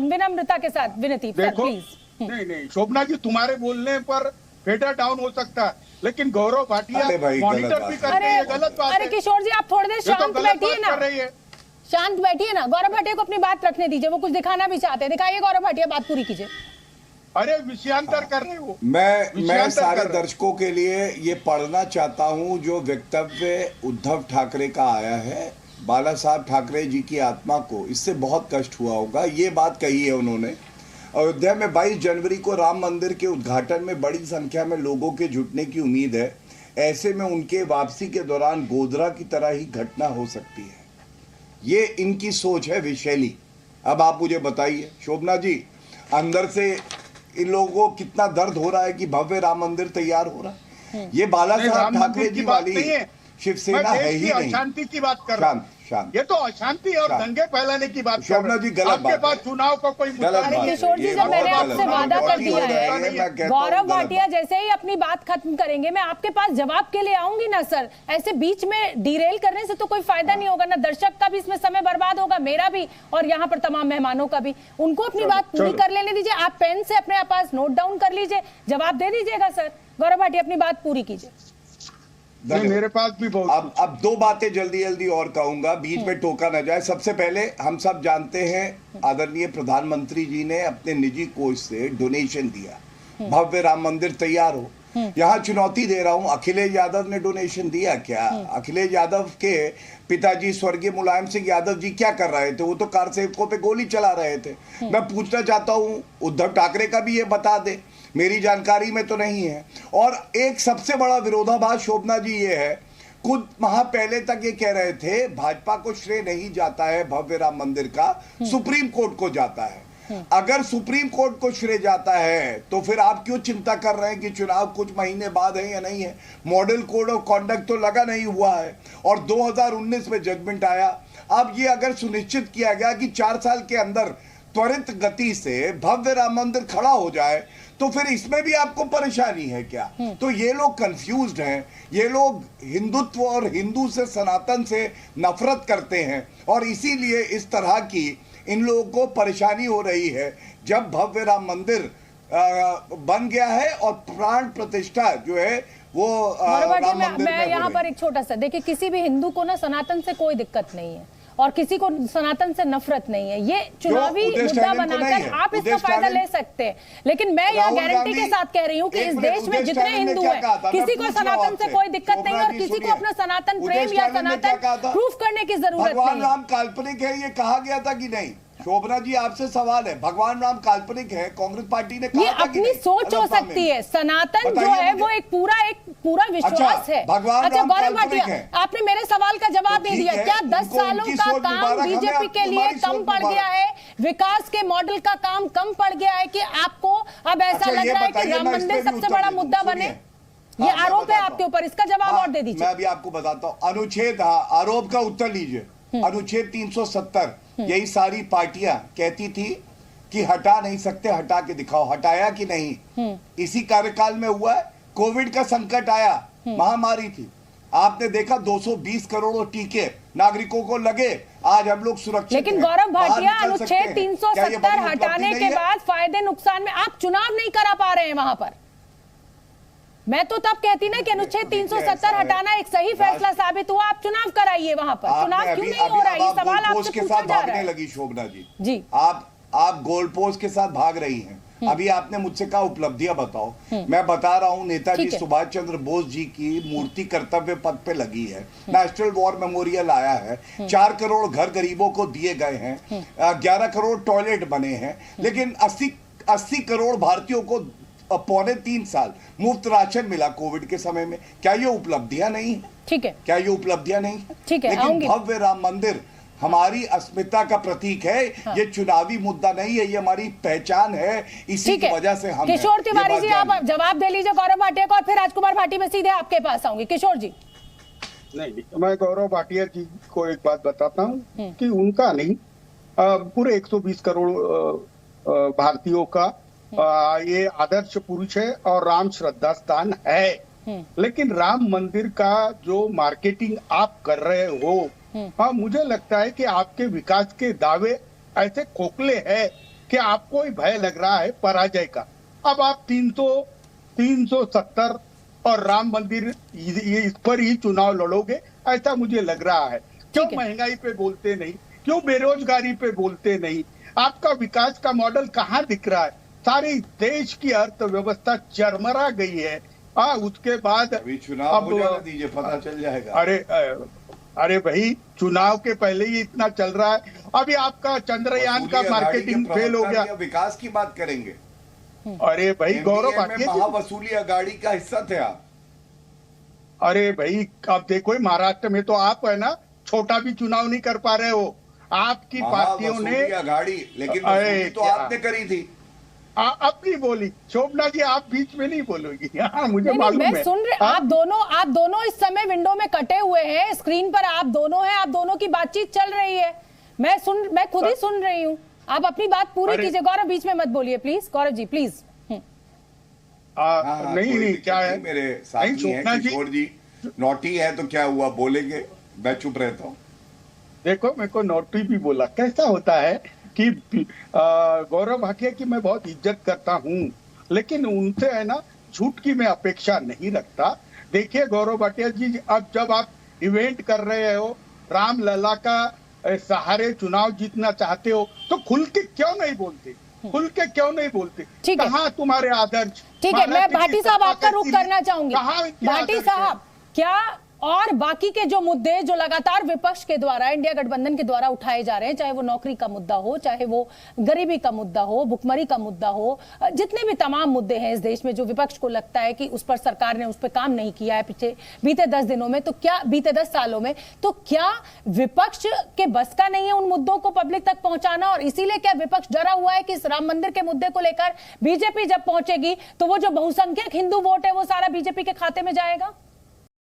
विनम्रता के साथ विनती, प्लीज। नहीं शोभना जी, तुम्हारे बोलने पर फेडर डाउन हो सकता है, लेकिन गौरव भाटिया मॉनिटर भी करते हैं, गलत बात है। अरे किशोर जी आप थोड़ी देर शांत बैठिए ना, शांत बैठिए ना। गौरव भाटिया को अपनी बात रखने दीजिए, वो कुछ दिखाना भी चाहते हैं। दिखाइए गौरव भाटिया, बात पूरी कीजिए। अरे विषयांतर कर रहे हो। मैं सारे दर्शकों के लिए ये पढ़ना चाहता हूँ जो वक्तव्य उद्धव ठाकरे का आया है। बाला साहब ठाकरे जी की आत्मा को इससे बहुत कष्ट हुआ होगा। ये बात कही है उन्होंने। अयोध्या में 22 जनवरी को राम मंदिर के उद्घाटन में बड़ी संख्या में लोगों के जुटने की उम्मीद है। ऐसे में उनके वापसी के दौरान गोधरा की तरह ही घटना हो सकती है। ये इनकी सोच है विशैली। अब आप मुझे बताइए शोभना जी, अंदर से इन लोगों को कितना दर्द हो रहा है कि भव्य राम मंदिर तैयार हो रहा है। ये बाला साहब ठाकरे जी वाली शिवसेना है ही नहीं। अशांति की बात कर रहा हूं। ये तो अशांति और दंगे फैलाने की बात कर रहे हैं। आपके पास चुनाव का कोई मुद्दा नहीं है। किशोर जी, जब मैंने आपसे वादा कर दिया है, गौरव भाटिया जैसे ही अपनी बात खत्म करेंगे मैं आपके पास जवाब के लिए आऊंगी ना सर। ऐसे बीच में डिरेल करने से तो कोई फायदा नहीं होगा ना। दर्शक का भी इसमें समय बर्बाद होगा, मेरा भी, और यहाँ पर तमाम मेहमानों का भी। उनको अपनी बात पूरी कर लेने दीजिए। आप पेन से अपने पास नोट डाउन कर लीजिए, जवाब दे दीजिएगा सर। गौरव भाटिया अपनी बात पूरी कीजिए। मेरे पास भी बहुत। अब दो बातें जल्दी जल्दी और कहूंगा, बीच में टोका न जाए। सबसे पहले हम सब जानते हैं आदरणीय प्रधानमंत्री जी ने अपने निजी कोष से डोनेशन दिया, भव्य राम मंदिर तैयार हो। यहाँ चुनौती दे रहा हूँ, अखिलेश यादव ने डोनेशन दिया क्या? अखिलेश यादव के पिताजी स्वर्गीय मुलायम सिंह यादव जी क्या कर रहे थे? वो तो कार सेवकों पे गोली चला रहे थे। मैं पूछना चाहता हूँ उद्धव ठाकरे का भी ये बता दे, मेरी जानकारी में तो नहीं है। और एक सबसे बड़ा विरोधाभास शोभना जी ये है, खुद वहां पहले तक ये कह रहे थे भाजपा को श्रेय नहीं जाता है भव्य राम मंदिर का, सुप्रीम कोर्ट को जाता है। अगर सुप्रीम कोर्ट को श्रेय जाता है तो फिर आप क्यों चिंता कर रहे हैं कि चुनाव कुछ महीने बाद है या नहीं है? मॉडल कोड ऑफ कॉन्डक्ट तो लगा नहीं हुआ है और 2019 में जजमेंट आया। अब ये अगर सुनिश्चित किया गया कि 4 साल के अंदर त्वरित गति से भव्य राम मंदिर खड़ा हो जाए तो फिर इसमें भी आपको परेशानी है क्या? तो ये लोग कंफ्यूज्ड हैं। ये लोग हिंदुत्व और हिंदू से, सनातन से नफरत करते हैं और इसीलिए इस तरह की इन लोगों को परेशानी हो रही है। जब भव्य राम मंदिर बन गया है और प्राण प्रतिष्ठा जो है वो राम मंदिर मैं यहाँ पर एक छोटा सा देखिए, किसी भी हिंदू को ना सनातन से कोई दिक्कत नहीं है और किसी को सनातन से नफरत नहीं है। ये चुनावी मुद्दा बनाकर आप इसका फायदा ले सकते हैं, लेकिन मैं यह गारंटी के साथ कह रही हूँ कि इस देश में जितने हिंदू हैं किसी को सनातन से कोई दिक्कत नहीं और किसी को अपना सनातन प्रेम या सनातन प्रूफ करने की जरूरत नहीं। भगवान राम काल्पनिक है ये कहा गया था कि नहीं? शोभना जी आपसे सवाल है, भगवान राम काल्पनिक है? कांग्रेस पार्टी ने कहा ये अपनी सोच हो सकती है। सनातन जो है वो एक पूरा विश्वास है। अच्छा गौरव भाटिया, आपने मेरे सवाल का जवाब नहीं दिया। क्या 10 सालों का काम बीजेपी के लिए कम पड़ गया है? विकास के मॉडल का काम कम पड़ गया है कि आपको अब ऐसा लग रहा है कि राम मंदिर सबसे बड़ा मुद्दा बने? ये आरोप है आपके ऊपर, इसका जवाब और दे दीजिए। मैं अभी आपको बताता हूँ अनुच्छेद, आरोप का उत्तर लीजिए। अनुच्छेद 370 यही सारी पार्टियां कहती थी कि हटा नहीं सकते, हटा के दिखाओ। हटाया कि नहीं? इसी कार्यकाल में हुआ है। कोविड का संकट आया, महामारी थी, आपने देखा 220 करोड़ टीके नागरिकों को लगे, आज हम लोग सुरक्षित। लेकिन गौरव भाटिया, अनुच्छेद 370 हटाने के बाद फायदे नुकसान में आप चुनाव नहीं करा पा रहे हैं वहां पर। मैं तो तब कहती ना कि अनुच्छेद 370 हटाना एक सही फैसला साबित हुआ, आप चुनाव कराइए वहां पर। चुनाव क्यों नहीं हो रहा है, ये सवाल आपसे पूछा जा रहा है। लगी शोभना जी, आप गोल पोस्ट के साथ भाग रही हैं। अभी आपने मुझसे कहा उपलब्धियां बताओ, मैं बता रहा हूं नेताजी सुभाष चंद्र बोस जी की मूर्ति कर्तव्य पथ पे लगी है, नेशनल वॉर मेमोरियल आया है, 4 करोड़ घर गरीबों को दिए गए हैं, 11 करोड़ टॉयलेट बने हैं, लेकिन 80 करोड़ भारतीयों को 3.25 साल मुफ्त राशन मिला कोविड के समय में। क्या ये उपलब्धियां नहीं है? ठीक है, क्या ये उपलब्धियां नहीं है? ठीक है, लेकिन भव्य राम मंदिर हमारी अस्मिता का प्रतीक है। हाँ। ये चुनावी मुद्दा नहीं है, ये हमारी पहचान है, इसी की वजह से हम किशोर तिवारी जी आप जवाब दे लीजिए गौरव भाटिया को, और फिर राजकुमार भाटी में सीधे आपके पास आऊंगी। किशोर जी। नहीं, मैं गौरव भाटिया जी को एक बात बताता हूँ कि उनका नहीं, पूरे 120 करोड़ भारतीयों का ये आदर्श पुरुष है और राम श्रद्धा स्थान है। लेकिन राम मंदिर का जो मार्केटिंग आप कर रहे हो, हाँ, मुझे लगता है कि आपके विकास के दावे ऐसे खोखले हैं कि आपको ही भय लग रहा है पराजय का। अब आप 370 और राम मंदिर इस पर ही चुनाव लड़ोगे, ऐसा मुझे लग रहा है। क्यों महंगाई पे बोलते नहीं, क्यों बेरोजगारी पे बोलते नहीं? आपका विकास का मॉडल कहाँ दिख रहा है? सारे देश की अर्थव्यवस्था चरमरा गई है। उसके बाद अभी चुनाव हो जाने दीजिए, पता चल जाएगा। अरे भाई, चुनाव के पहले ही इतना चल रहा है। अभी आपका चंद्रयान का मार्केटिंग फेल हो गया। विकास की बात करेंगे। अरे भाई गौरव भाटिया, महावसूली अगाड़ी का हिस्सा थे आप। अरे भाई, अब देखो महाराष्ट्र में तो आप है ना, छोटा भी चुनाव नहीं कर पा रहे हो। आपकी पार्टियों ने अगाड़ी, लेकिन वसूली तो आपने करी थी। अपनी बोली। शोभना जी आप बीच में नहीं बोलोगी। हाँ, मुझे मालूम है। मैं सुन रहे, आप दोनों इस समय विंडो में कटे हुए हैं, स्क्रीन पर आप दोनों हैं, आप दोनों की बातचीत चल रही है। मैं खुद ही सुन रही हूँ। आप अपनी बात पूरी कीजिए गौरव, बीच में मत बोलिए प्लीज। गौरव जी प्लीज। नहीं, क्या है मेरे साथी हैं किशोर जी, नोटी है तो क्या हुआ, बोलेंगे, मैं चुप रहता हूँ। देखो, मेरे को नोटी भी बोला। कैसा होता है कि गौरव भाटिया की मैं बहुत इज्जत करता हूँ, लेकिन उनसे है ना झूठ की मैं अपेक्षा नहीं रखता। देखिए गौरव भाटिया जी, अब जब आप इवेंट कर रहे हो, राम लला का सहारे चुनाव जीतना चाहते हो, तो खुल के क्यों नहीं बोलते? खुल के क्यों नहीं बोलते? कहाँ तुम्हारे आदर्श? ठीक है, मैं भाटी साहब आपका रुख करना चाहूंगी। भाटी साहब, क्या और बाकी के जो मुद्दे जो लगातार विपक्ष के द्वारा, इंडिया गठबंधन के द्वारा उठाए जा रहे हैं, चाहे वो नौकरी का मुद्दा हो, चाहे वो गरीबी का मुद्दा हो, भुखमरी का मुद्दा हो, जितने भी तमाम मुद्दे हैं इस देश में जो विपक्ष को लगता है कि उस पर सरकार ने उस पर काम नहीं किया है बीते 10 दिनों में, तो क्या बीते 10 सालों में, तो क्या विपक्ष के बस का नहीं है उन मुद्दों को पब्लिक तक पहुंचाना? और इसीलिए क्या विपक्ष डरा हुआ है कि इस राम मंदिर के मुद्दे को लेकर बीजेपी जब पहुंचेगी तो वो जो बहुसंख्यक हिंदू वोट है वो सारा बीजेपी के खाते में जाएगा?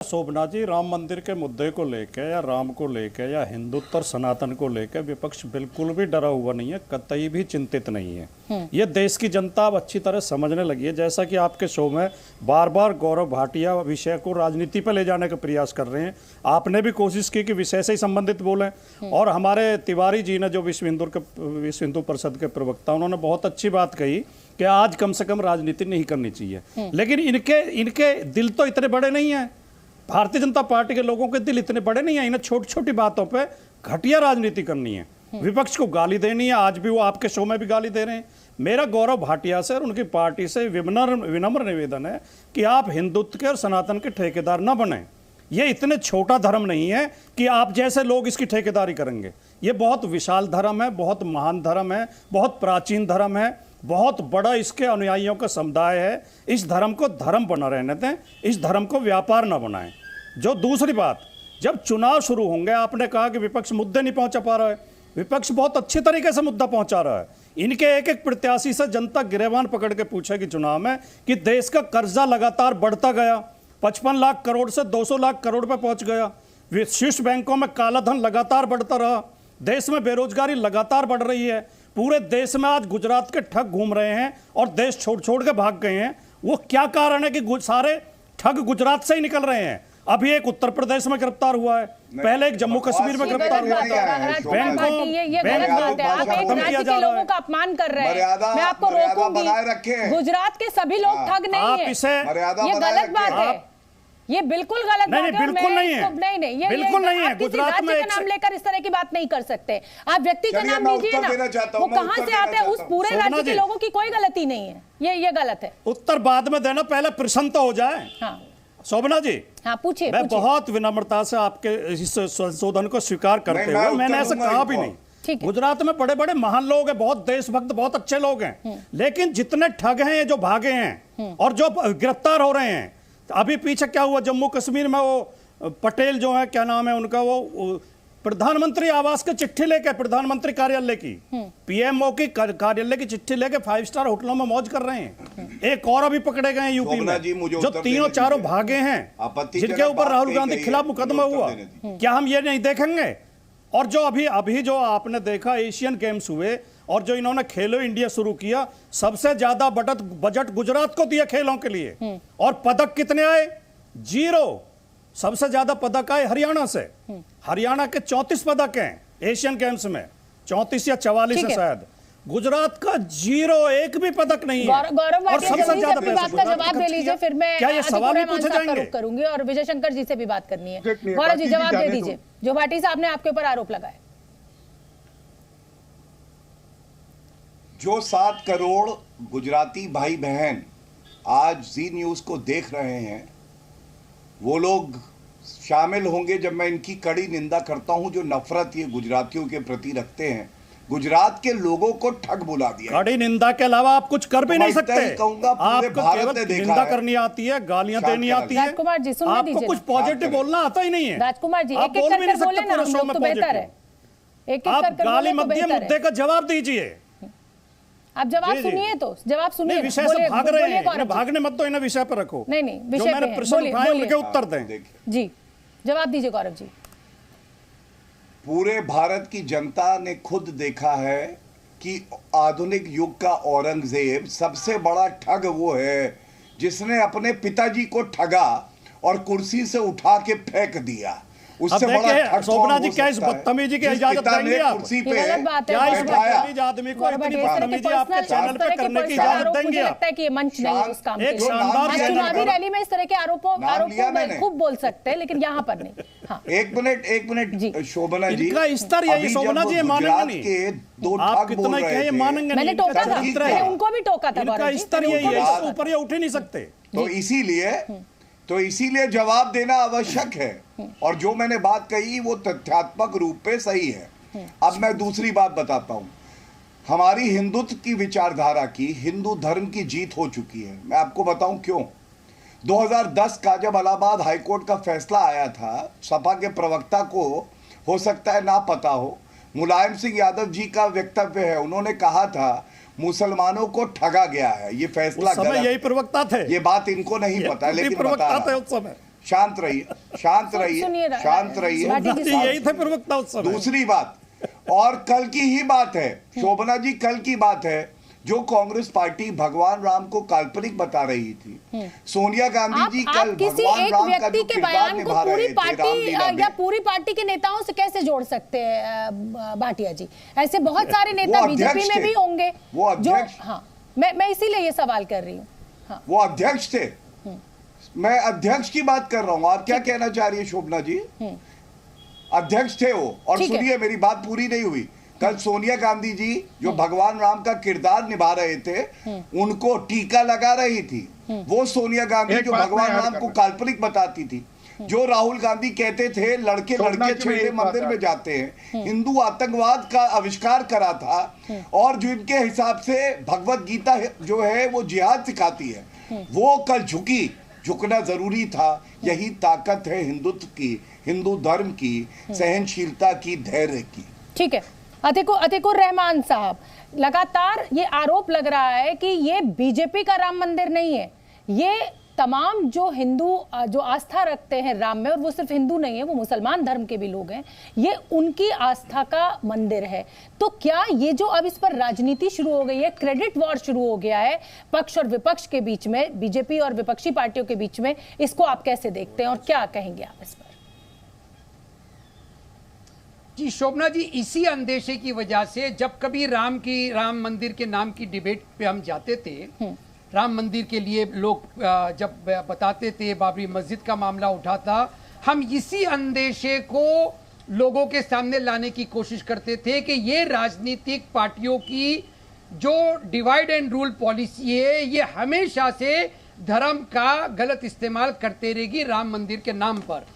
शोभना जी, राम मंदिर के मुद्दे को लेकर या राम को लेकर या हिंदुत्व और सनातन को लेकर विपक्ष बिल्कुल भी डरा हुआ नहीं है, कतई भी चिंतित नहीं है। ये देश की जनता अब अच्छी तरह समझने लगी है। जैसा कि आपके शो में बार बार गौरव भाटिया विषय को राजनीति पर ले जाने का प्रयास कर रहे हैं, आपने भी कोशिश की कि विषय से ही संबंधित बोलें, और हमारे तिवारी जी ने जो विश्व हिंदू परिषद के प्रवक्ता, उन्होंने बहुत अच्छी बात कही कि आज कम से कम राजनीति नहीं करनी चाहिए। लेकिन इनके दिल तो इतने बड़े नहीं है, भारतीय जनता पार्टी के लोगों के दिल इतने बड़े नहीं है। इन्हें छोटी छोटी बातों पे घटिया राजनीति करनी है, विपक्ष को गाली देनी है। आज भी वो आपके शो में भी गाली दे रहे हैं। मेरा गौरव भाटिया से और उनकी पार्टी से विनम्र निवेदन है कि आप हिंदुत्व के और सनातन के ठेकेदार न बने। ये इतने छोटा धर्म नहीं है कि आप जैसे लोग इसकी ठेकेदारी करेंगे। ये बहुत विशाल धर्म है, बहुत महान धर्म है, बहुत प्राचीन धर्म है, बहुत बड़ा इसके अनुयायियों का समुदाय है। इस धर्म को धर्म बना रहने दें, इस धर्म को व्यापार न बनाएं। जो दूसरी बात, जब चुनाव शुरू होंगे, आपने कहा कि विपक्ष मुद्दे नहीं पहुंचा पा रहा है। विपक्ष बहुत अच्छे तरीके से मुद्दा पहुंचा रहा है। इनके एक एक प्रत्याशी से जनता गिरेबान पकड़ के पूछेगी चुनाव में कि देश का कर्जा लगातार बढ़ता गया, 55 लाख करोड़ से 200 लाख करोड़ पे पहुंच गया, शीर्ष बैंकों में काला धन लगातार बढ़ता रहा, देश में बेरोजगारी लगातार बढ़ रही है। पूरे देश में आज गुजरात के ठग घूम रहे हैं और देश छोड़ के भाग गए हैं। वो क्या कारण है कि सारे ठग गुजरात से ही निकल रहे हैं? अभी एक उत्तर प्रदेश में गिरफ्तार हुआ है, पहले एक जम्मू कश्मीर में गिरफ्तार हुआ था। लोगों का अपमान कर रहे हैं। मैं आपको रोकूंगी। गुजरात के सभी लोग ठग नहीं है, ये गलत बात है, ये बिल्कुल गलत बात है। बिल्कुल नहीं है, नहीं, बिल्कुल नहीं है। गुजरात में का नाम लेकर इस तरह की बात नहीं कर सकते। आप व्यक्ति का नाम लीजिए ना, वो कहां से आते हैं, उस पूरे राज्य के लोगों की कोई गलती नहीं है। ये गलत है। उत्तर बाद में देना, पहले प्रश्न तो हो जाए। शोभना जी, हाँ पूछिए। मैं बहुत विनम्रता से आपके इस संशोधन को स्वीकार करते हुए, मैंने ऐसा कहा भी नहीं। गुजरात में बड़े बड़े महान लोग हैं, बहुत देशभक्त, बहुत अच्छे लोग हैं, लेकिन जितने ठग हैं जो भागे हैं और जो गिरफ्तार हो रहे हैं, अभी पीछे क्या हुआ जम्मू कश्मीर में, वो पटेल जो है, क्या नाम है उनका, वो प्रधानमंत्री आवास की चिट्ठी लेके, प्रधानमंत्री कार्यालय की, पीएमओ की कार्यालय की चिट्ठी लेके 5 स्टार होटलों में मौज कर रहे हैं। एक और अभी पकड़े गए यूपी में, जो तीनों चारों भागे हैं, जिनके ऊपर राहुल गांधी के खिलाफ मुकदमा हुआ। क्या हम ये नहीं देखेंगे? और जो अभी जो आपने देखा एशियन गेम्स हुए और जो इन्होंने खेलो इंडिया शुरू किया, सबसे ज्यादा बजट गुजरात को दिया खेलों के लिए, और पदक कितने आए? 0। सबसे ज्यादा पदक आए हरियाणा से। हरियाणा के 34 पदक हैं एशियन गेम्स में, 34 या 44 है शायद। गुजरात का 0, एक भी पदक नहीं है। गौरव और सबसे ज्यादा बात का जवाब दे लीजिए, फिर मैं क्या ये सवाल ही पूछे जाएंगे? करूंगी और विजय शंकर जी से भी बात करनी है। गौरव जी जवाब दे दीजिए, जो भाटी साहब ने आपके ऊपर आरोप लगाए। जो 7 करोड़ गुजराती भाई बहन आज जी न्यूज को देख रहे हैं, वो लोग शामिल होंगे जब मैं इनकी कड़ी निंदा करता हूं, जो नफरत ये गुजरातियों के प्रति रखते हैं। गुजरात के लोगों को ठग बुला दिया। कड़ी निंदा के अलावा आप कुछ कर भी नहीं सकते। आपको केवल निंदा करनी आती है, गालियां देनी आती है। राजकुमार जी सुन आपको कुछ पॉजिटिव बोलना आता ही नहीं है। राजकुमार जी एक एक करके बोले ना, हम लोग तो बेहतर है। एक एक करके गाली मत दिए, मुद्दे का जवाब दीजिए। आप जवाब सुनिए, तो जवाब सुनिए। विषय से भाग रहे हैं, भागने मत दो, इन्हें विषय पर रखो। नहीं विषय पे प्रश्न उठाए उनके उत्तर दें। जी जवाब दीजिए गौरव जी। पूरे भारत की जनता ने खुद देखा है कि आधुनिक युग का औरंगजेब सबसे बड़ा ठग वो है जिसने अपने पिताजी को ठगा और कुर्सी से उठा के फेंक दिया। उससे बड़ा ठग शोभना जी क्या इस बदतमीजी की इजाजत देंगे आप? कुर्सी पे क्या इस बदतमीज आदमी को इतनी बदतमीजी आपके चैनल पे करने की इजाजत देंगे आप? लगता है कि ये मंच नहीं है उस काम के लिए। एक शानदार चुनावी रैली में इस तरह के आरोपों खूब बोल सकते हैं, लेकिन यहाँ पर नहीं। हाँ। एक मिनट शोभना जी, इनका स्तर यही शोभना जी मानेंगे नहीं। दो आप कितना कहे मानेंगे? मैंने टोका था, मैंने उनको भी टोका था। इनका स्तर यही है, ऊपर ये उठ ही नहीं सकते। तो इसीलिए जवाब देना आवश्यक है, और जो मैंने बात कही वो तथ्यात्मक रूप पे सही है। अब मैं दूसरी बात बताता हूं। हमारी हिंदुत्व की विचारधारा की, हिंदू धर्म की जीत हो चुकी है। मैं आपको बताऊं क्यों। 2010 का जब इलाहाबाद हाईकोर्ट का फैसला आया था, सपा के प्रवक्ता को हो सकता है ना पता हो, मुलायम सिंह यादव जी का वक्तव्य है। उन्होंने कहा था मुसलमानों को ठगा गया है, ये फैसला गलत। यही प्रवक्ता थे। ये बात इनको नहीं पता, लेकिन बता रहा हूं। शांत रहिए, शांत रहिए, शांत रहिए। यही थे प्रवक्ता उस समय। दूसरी बात, और कल की ही बात है शोभना जी, कल की बात है, जो कांग्रेस पार्टी भगवान राम को काल्पनिक बता रही थी। सोनिया गांधी जी कल भगवान राम का जो किरदार निभा रहे थे रामलीला में, या पूरी पार्टी के नेताओं से कैसे जोड़ सकते हैं भाटिया जी? ऐसे बहुत सारे नेता बीजेपी में भी होंगे। वो अध्यक्ष, हाँ, मैं इसीलिए ये सवाल कर रही हूँ। हाँ। वो अध्यक्ष थे। मैं अध्यक्ष की बात कर रहा हूँ। आप क्या कहना चाह रही है शोभना जी? अध्यक्ष थे वो। और सुनिए, मेरी बात पूरी नहीं हुई। कल सोनिया गांधी जी जो भगवान राम का किरदार निभा रहे थे, उनको टीका लगा रही थी। वो सोनिया गांधी जो भगवान राम को काल्पनिक बताती थी। जो राहुल गांधी कहते थे लड़के छेड़े मंदिर में जाते हैं, हिंदू आतंकवाद का आविष्कार करा था, और जो इनके हिसाब से भगवत गीता जो है वो जिहाद सिखाती है, वो कल झुकी। झुकना जरूरी था। यही ताकत है हिंदुत्व की, हिंदू धर्म की, सहनशीलता की, धैर्य की। ठीक है, अतिकुर रहमान साहब, लगातार ये आरोप लग रहा है कि ये बीजेपी का राम मंदिर नहीं है, ये तमाम जो हिंदू जो आस्था रखते हैं राम में, और वो सिर्फ हिंदू नहीं है, वो मुसलमान धर्म के भी लोग हैं, ये उनकी आस्था का मंदिर है। तो क्या ये जो अब इस पर राजनीति शुरू हो गई है, क्रेडिट वॉर शुरू हो गया है पक्ष और विपक्ष के बीच में, बीजेपी और विपक्षी पार्टियों के बीच में, इसको आप कैसे देखते हैं और क्या कहेंगे आप इस पर? जी शोभना जी, इसी अंदेशे की वजह से जब कभी राम मंदिर के नाम की डिबेट पे हम जाते थे, राम मंदिर के लिए लोग जब बताते थे, बाबरी मस्जिद का मामला उठा था, हम इसी अंदेशे को लोगों के सामने लाने की कोशिश करते थे कि ये राजनीतिक पार्टियों की जो डिवाइड एंड रूल पॉलिसी है, ये हमेशा से धर्म का गलत इस्तेमाल करते रहेगी राम मंदिर के नाम पर।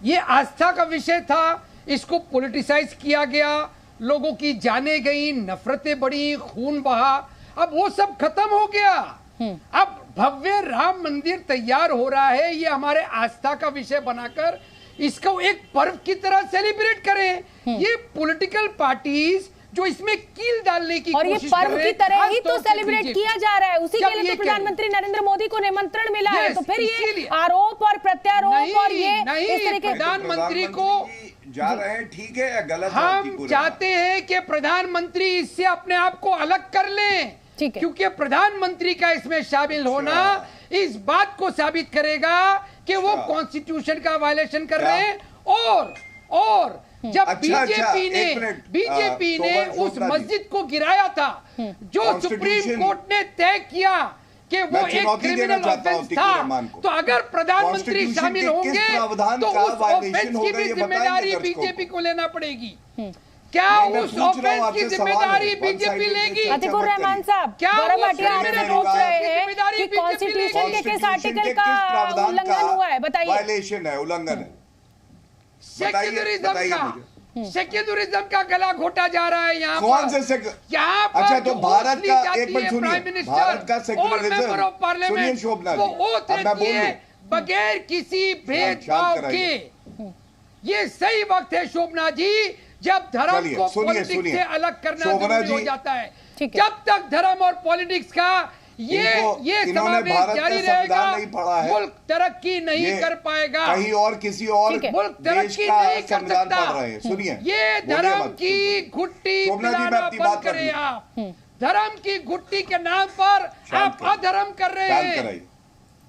ये आस्था का विषय था, इसको पॉलिटिसाइज किया गया, लोगों की जाने गई, नफरतें बढ़ी, खून बहा। अब वो सब खत्म हो गया। अब भव्य राम मंदिर तैयार हो रहा है, ये हमारे आस्था का विषय बनाकर इसको एक पर्व की तरह सेलिब्रेट करें। ये पॉलिटिकल पार्टीज जो इसमें कील डालने की और ये कोशिश पर्व कर रहे की हैं, तरह खास ही तो तौर से सेलिब्रेट बीजेपी। किया जा रहा है। उसी जब के लिए ये तो प्रधानमंत्री नरेंद्र मोदी को निमंत्रण मिला है। तो फिर ये आरोप और प्रत्यारोप और ये इस तरह के प्रधानमंत्री को जा रहे हैं, ठीक है या गलत? हम चाहते हैं कि प्रधानमंत्री इससे अपने आप को अलग कर लें, क्योंकि प्रधानमंत्री का इसमें शामिल होना इस बात को साबित करेगा कि वो कॉन्स्टिट्यूशन का वायलेशन कर रहे हैं। और जब बीजेपी ने उस मस्जिद को गिराया था जो सुप्रीम कोर्ट ने तय किया कि वो एक क्रिमिनल ऑफेंस था, तो अगर प्रधानमंत्री शामिल होंगे तो उस ऑफेंस की भी जिम्मेदारी बीजेपी को लेना पड़ेगी। क्या उस ऑफेंस की जिम्मेदारी बीजेपी लेगी? अतिकुर रहमान साहब, क्या गौरव भाटिया आपसे पूछ रहे हैं कि कॉन्स्टिट्यूशन के किस आर्टिकल का उल्लंघन हुआ है, बताइए। वायलेशन है, उल्लंघन है, सेक्युलरिज्म का गला घोटा जा रहा है यहाँ कौन से अच्छा, तो भारत का एक मिनट सुनिए, भारत का सेक्युलरिज्म सुनिए शोभना जी, अब मैं बोल लूं बगैर किसी भेदभाव के। ये सही वक्त है शोभना जी जब धर्म को पॉलिटिक्स से अलग करना जरूरी हो जाता है। जब तक धर्म और पॉलिटिक्स का ये समावेश जारी रहेगा, मुल्क तरक्की नहीं कर पाएगा। कहीं और किसी और मुल्क तरक्की नहीं कर सकता। सुनिए, ये धर्म की घुट्टी पिलाना बंद करें आप। धर्म की घुट्टी के नाम पर आप अधर्म कर रहे हैं।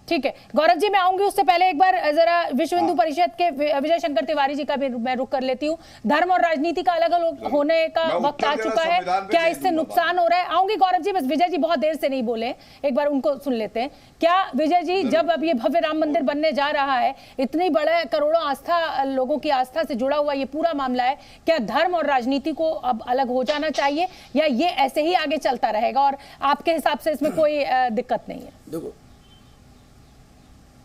ठीक है गौरव जी, मैं आऊंगी उससे पहले एक बार जरा विश्व हिंदू परिषद के विजय शंकर तिवारी जी का भी मैं रुक कर लेती हूँ। धर्म और राजनीति का अलग अलग होने का वक्त आ चुका है, क्या इससे नुकसान हो रहा है? आऊंगी गौरव जी, बस विजय जी बहुत देर से नहीं बोले, एक बार उनको सुन लेते हैं। क्या विजय जी, जब अब ये भव्य राम मंदिर बनने जा रहा है, इतनी बड़ा करोड़ों आस्था, लोगों की आस्था से जुड़ा हुआ ये पूरा मामला है, क्या धर्म और राजनीति को अब अलग हो जाना चाहिए या ये ऐसे ही आगे चलता रहेगा और आपके हिसाब से इसमें कोई दिक्कत नहीं है?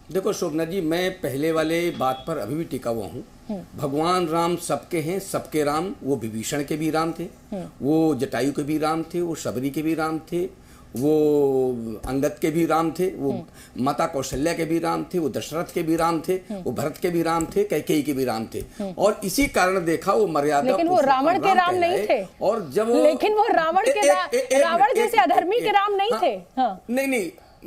देखो शोभना जी, मैं पहले वाले बात पर अभी भी टिका हुआ हूँ। भगवान राम सबके हैं, सबके राम। वो विभीषण के भी राम थे, वो जटायु के भी राम थे, वो शबरी के भी राम थे, वो अंगद के भी राम थे, वो माता कौशल्या के भी राम थे, वो दशरथ के भी राम थे, वो भरत के भी राम थे, कैकेयी के भी राम थे। और इसी कारण देखा वो मर्यादा, लेकिन वो रावण के राम नहीं थे। और जब लेकिन वो रावण जैसे अधर्मी के राम नहीं थे।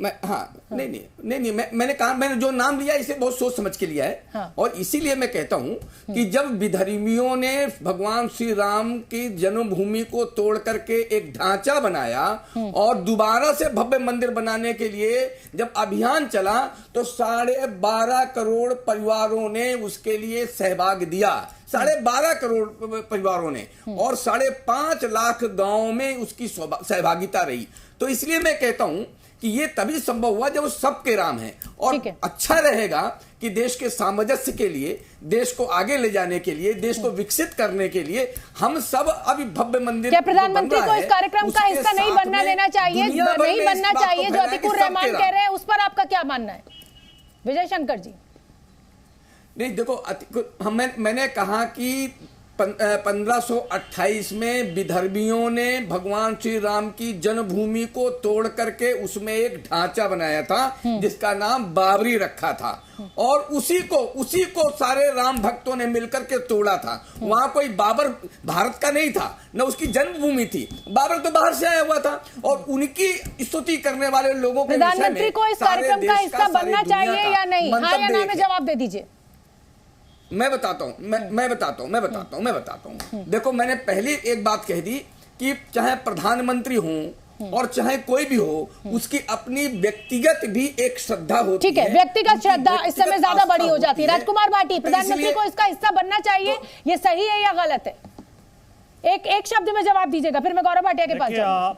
नहीं मैंने कहा, मैंने जो नाम लिया इसे बहुत सोच समझ के लिया है। और इसीलिए मैं कहता हूं कि जब विधर्मियों ने भगवान श्री राम की जन्मभूमि को तोड़ करके एक ढांचा बनाया और दोबारा से भव्य मंदिर बनाने के लिए जब अभियान चला, तो 12.5 करोड़ परिवारों ने उसके लिए सहभाग दिया। 12.5 करोड़ परिवारों ने, और 5.5 लाख गांवों में उसकी सहभागिता रही। तो इसलिए मैं कहता हूं कि ये तभी संभव हुआ जब वो सबके राम है। और अच्छा रहेगा कि देश के सामंजस्य के लिए, देश को आगे ले जाने के लिए, देश को विकसित करने के लिए हम सब अभी भव्य मंदिर। क्या प्रधानमंत्री को इस कार्यक्रम का हिस्सा नहीं बनना देना चाहिए, नहीं बनना चाहिए जो अतिकुर रहमान कह रहे हैं, उस पर आपका क्या मानना है विजय शंकर जी? नहीं देखो, मैंने कहा कि 1528 में विदर्भियों ने भगवान श्री राम की जन्मभूमि को तोड़ करके उसमें एक ढांचा बनाया था जिसका नाम बाबरी रखा था, और उसी को सारे राम भक्तों ने मिलकर के तोड़ा था। वहां कोई बाबर भारत का नहीं था, न उसकी जन्मभूमि थी, बाबर तो बाहर से आया हुआ था। और उनकी स्तुति करने वाले लोगों के प्रधानमंत्री को इस कार्यक्रम का हिस्सा बनना चाहिए या नहीं? हाँ या ना में जवाब दे दीजिए। मैं बताता हूं। देखो, मैंने पहले एक बात कह दी कि चाहे प्रधानमंत्री हो और चाहे कोई भी हो, उसकी अपनी व्यक्तिगत भी एक श्रद्धा होती है। ठीक है, व्यक्तिगत श्रद्धा इस समय ज्यादा बड़ी हो जाती है। राजकुमार भाटी, प्रधानमंत्री को इसका हिस्सा बनना चाहिए, ये सही है या गलत है? एक शब्द में जवाब दीजिएगा, फिर मैं गौरव भाटिया के पास जाऊंगा।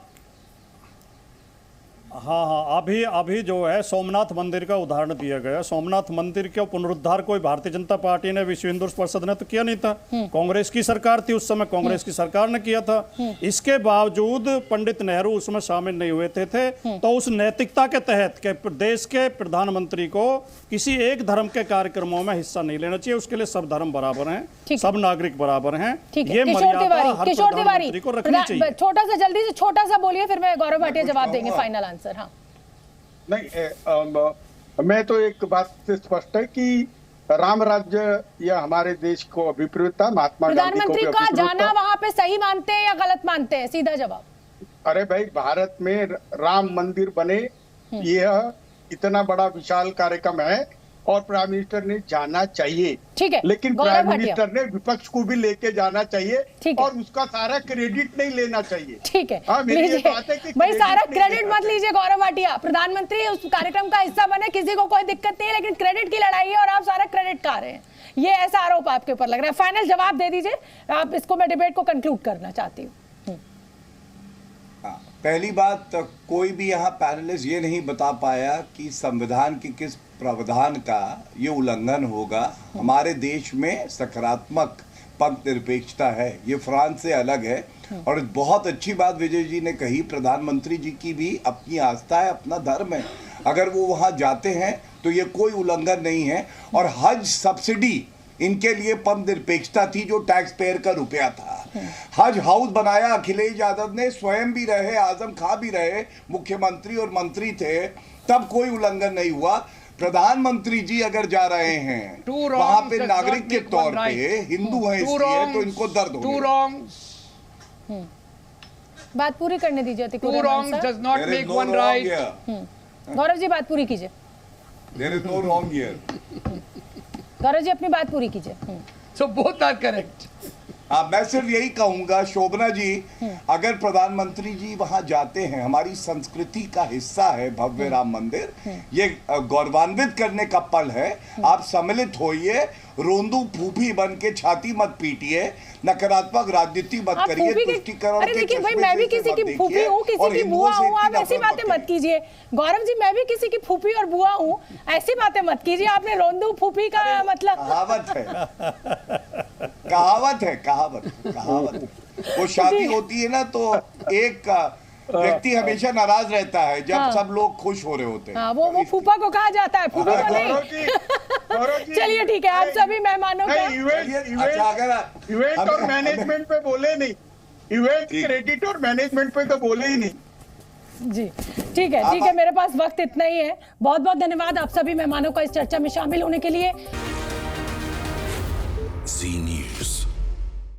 हाँ, अभी जो है सोमनाथ मंदिर का उदाहरण दिया गया। सोमनाथ मंदिर का पुनरुद्धार कोई भारतीय जनता पार्टी ने, विश्व हिंदू परिषद ने तो किया नहीं था, कांग्रेस की सरकार थी उस समय, कांग्रेस की सरकार ने किया था। इसके बावजूद पंडित नेहरू उसमें शामिल नहीं हुए थे। तो उस नैतिकता के तहत के देश के प्रधानमंत्री को किसी एक धर्म के कार्यक्रमों में हिस्सा नहीं लेना चाहिए। उसके लिए सब धर्म बराबर हैं, सब नागरिक बराबर हैं। ये मर्यादा हर प्रधानमंत्री को रखनी चाहिए। छोटा सा, जल्दी से छोटा सा बोलिए, फिर मैं गौरव भाटिया जवाब देंगे, फाइनल आंसर। हाँ नहीं, मैं तो एक बात से स्पष्ट है कि राम राज्य यह हमारे देश को अभिप्रेत था, महात्मा गांधी को प्रधानमंत्री भी का अभिप्रेत जाना था। वहां पे सही मानते हैं या गलत मानते हैं? सीधा जवाब। अरे भाई, भारत में राम मंदिर बने, यह इतना बड़ा विशाल कार्यक्रम है और प्राइम मिनिस्टर ने जाना चाहिए। ठीक है, लेकिन गौरव प्राइम भाटिया। मिनिस्टर ने विपक्ष को भी लेके जाना चाहिए ठीक है। और उसका सारा क्रेडिट नहीं लेना चाहिए। ठीक है, हाँ, मेरी ये लीजिए बात है कि भाई, सारा नहीं क्रेडिट लेना मत लीजिए गौरव भाटिया। प्रधानमंत्री उस कार्यक्रम का हिस्सा बने, किसी को कोई दिक्कत नहीं है, लेकिन क्रेडिट की लड़ाई है और आप सारा क्रेडिट खा रहे हैं। ये ऐसा आरोप आपके ऊपर लग रहा है। फाइनल जवाब दे दीजिए आप, इसको मैं डिबेट को कंक्लूड करना चाहती हूँ। पहली बात, कोई भी यहाँ पैनलिस्ट ये नहीं बता पाया कि संविधान की किस प्रावधान का ये उल्लंघन होगा। हमारे देश में सकारात्मक पंथ निरपेक्षता है, ये फ्रांस से अलग है। और बहुत अच्छी बात विजय जी ने कही, प्रधानमंत्री जी की भी अपनी आस्था है, अपना धर्म है, अगर वो वहाँ जाते हैं तो ये कोई उल्लंघन नहीं है। और हज सब्सिडी इनके लिए पंथ निरपेक्षता थी, जो टैक्स पेयर का रुपया था। हज हाउस बनाया अखिलेश यादव ने, स्वयं भी रहे, आजम खां भी रहे, मुख्यमंत्री और मंत्री थे, तब कोई उल्लंघन नहीं हुआ। प्रधानमंत्री जी अगर जा रहे हैं वहां पे नागरिक के तौर पे, हिंदू हैं इसलिए, तो इनको दर्द होगा। बात पूरी करने दीजिए। Two wrongs does not make one right. Gaurav ji बात पूरी कीजिए। There is no wrong here. Gaurav ji अपनी बात पूरी कीजिए। So both are correct. हाँ, मैं सिर्फ यही कहूंगा शोभना जी, अगर प्रधानमंत्री जी वहां जाते हैं, हमारी संस्कृति का हिस्सा है भव्य राम मंदिर, ये गौरवान्वित करने का पल है। आप सम्मिलित होइए, रोंदू फूफी बन के छाती मत पीटिए, नकारात्मक राजनीति मत करिए, तुष्टिकरण अरे देखिए भाई, मैं भी किसी की फूफी हूँ, किसी की बुआ हूँ, आप ऐसी बातें मत कीजिए। गौरव जी, मैं भी किसी की फूफी और बुआ हूँ, ऐसी बातें मत कीजिए। आपने रोंदू फूफी का मतलब कहावत है, कहावत है, कहावत। वो शादी होती है ना, तो एक व्यक्ति हमेशा नाराज रहता है जब सब लोग खुश हो रहे होते हैं। हाँ, वो फूफा को कहा जाता है, फूफी को नहीं। चलिए ठीक है, आप सभी मेहमानों का इवेंट और मैनेजमेंट पे बोले नहीं, इवेंट क्रेडिट और मैनेजमेंट पे तो बोले ही नहीं जी। ठीक है, मेरे पास वक्त इतना ही है। बहुत बहुत धन्यवाद आप सभी मेहमानों का इस चर्चा में शामिल होने के लिए। जी न्यूज़।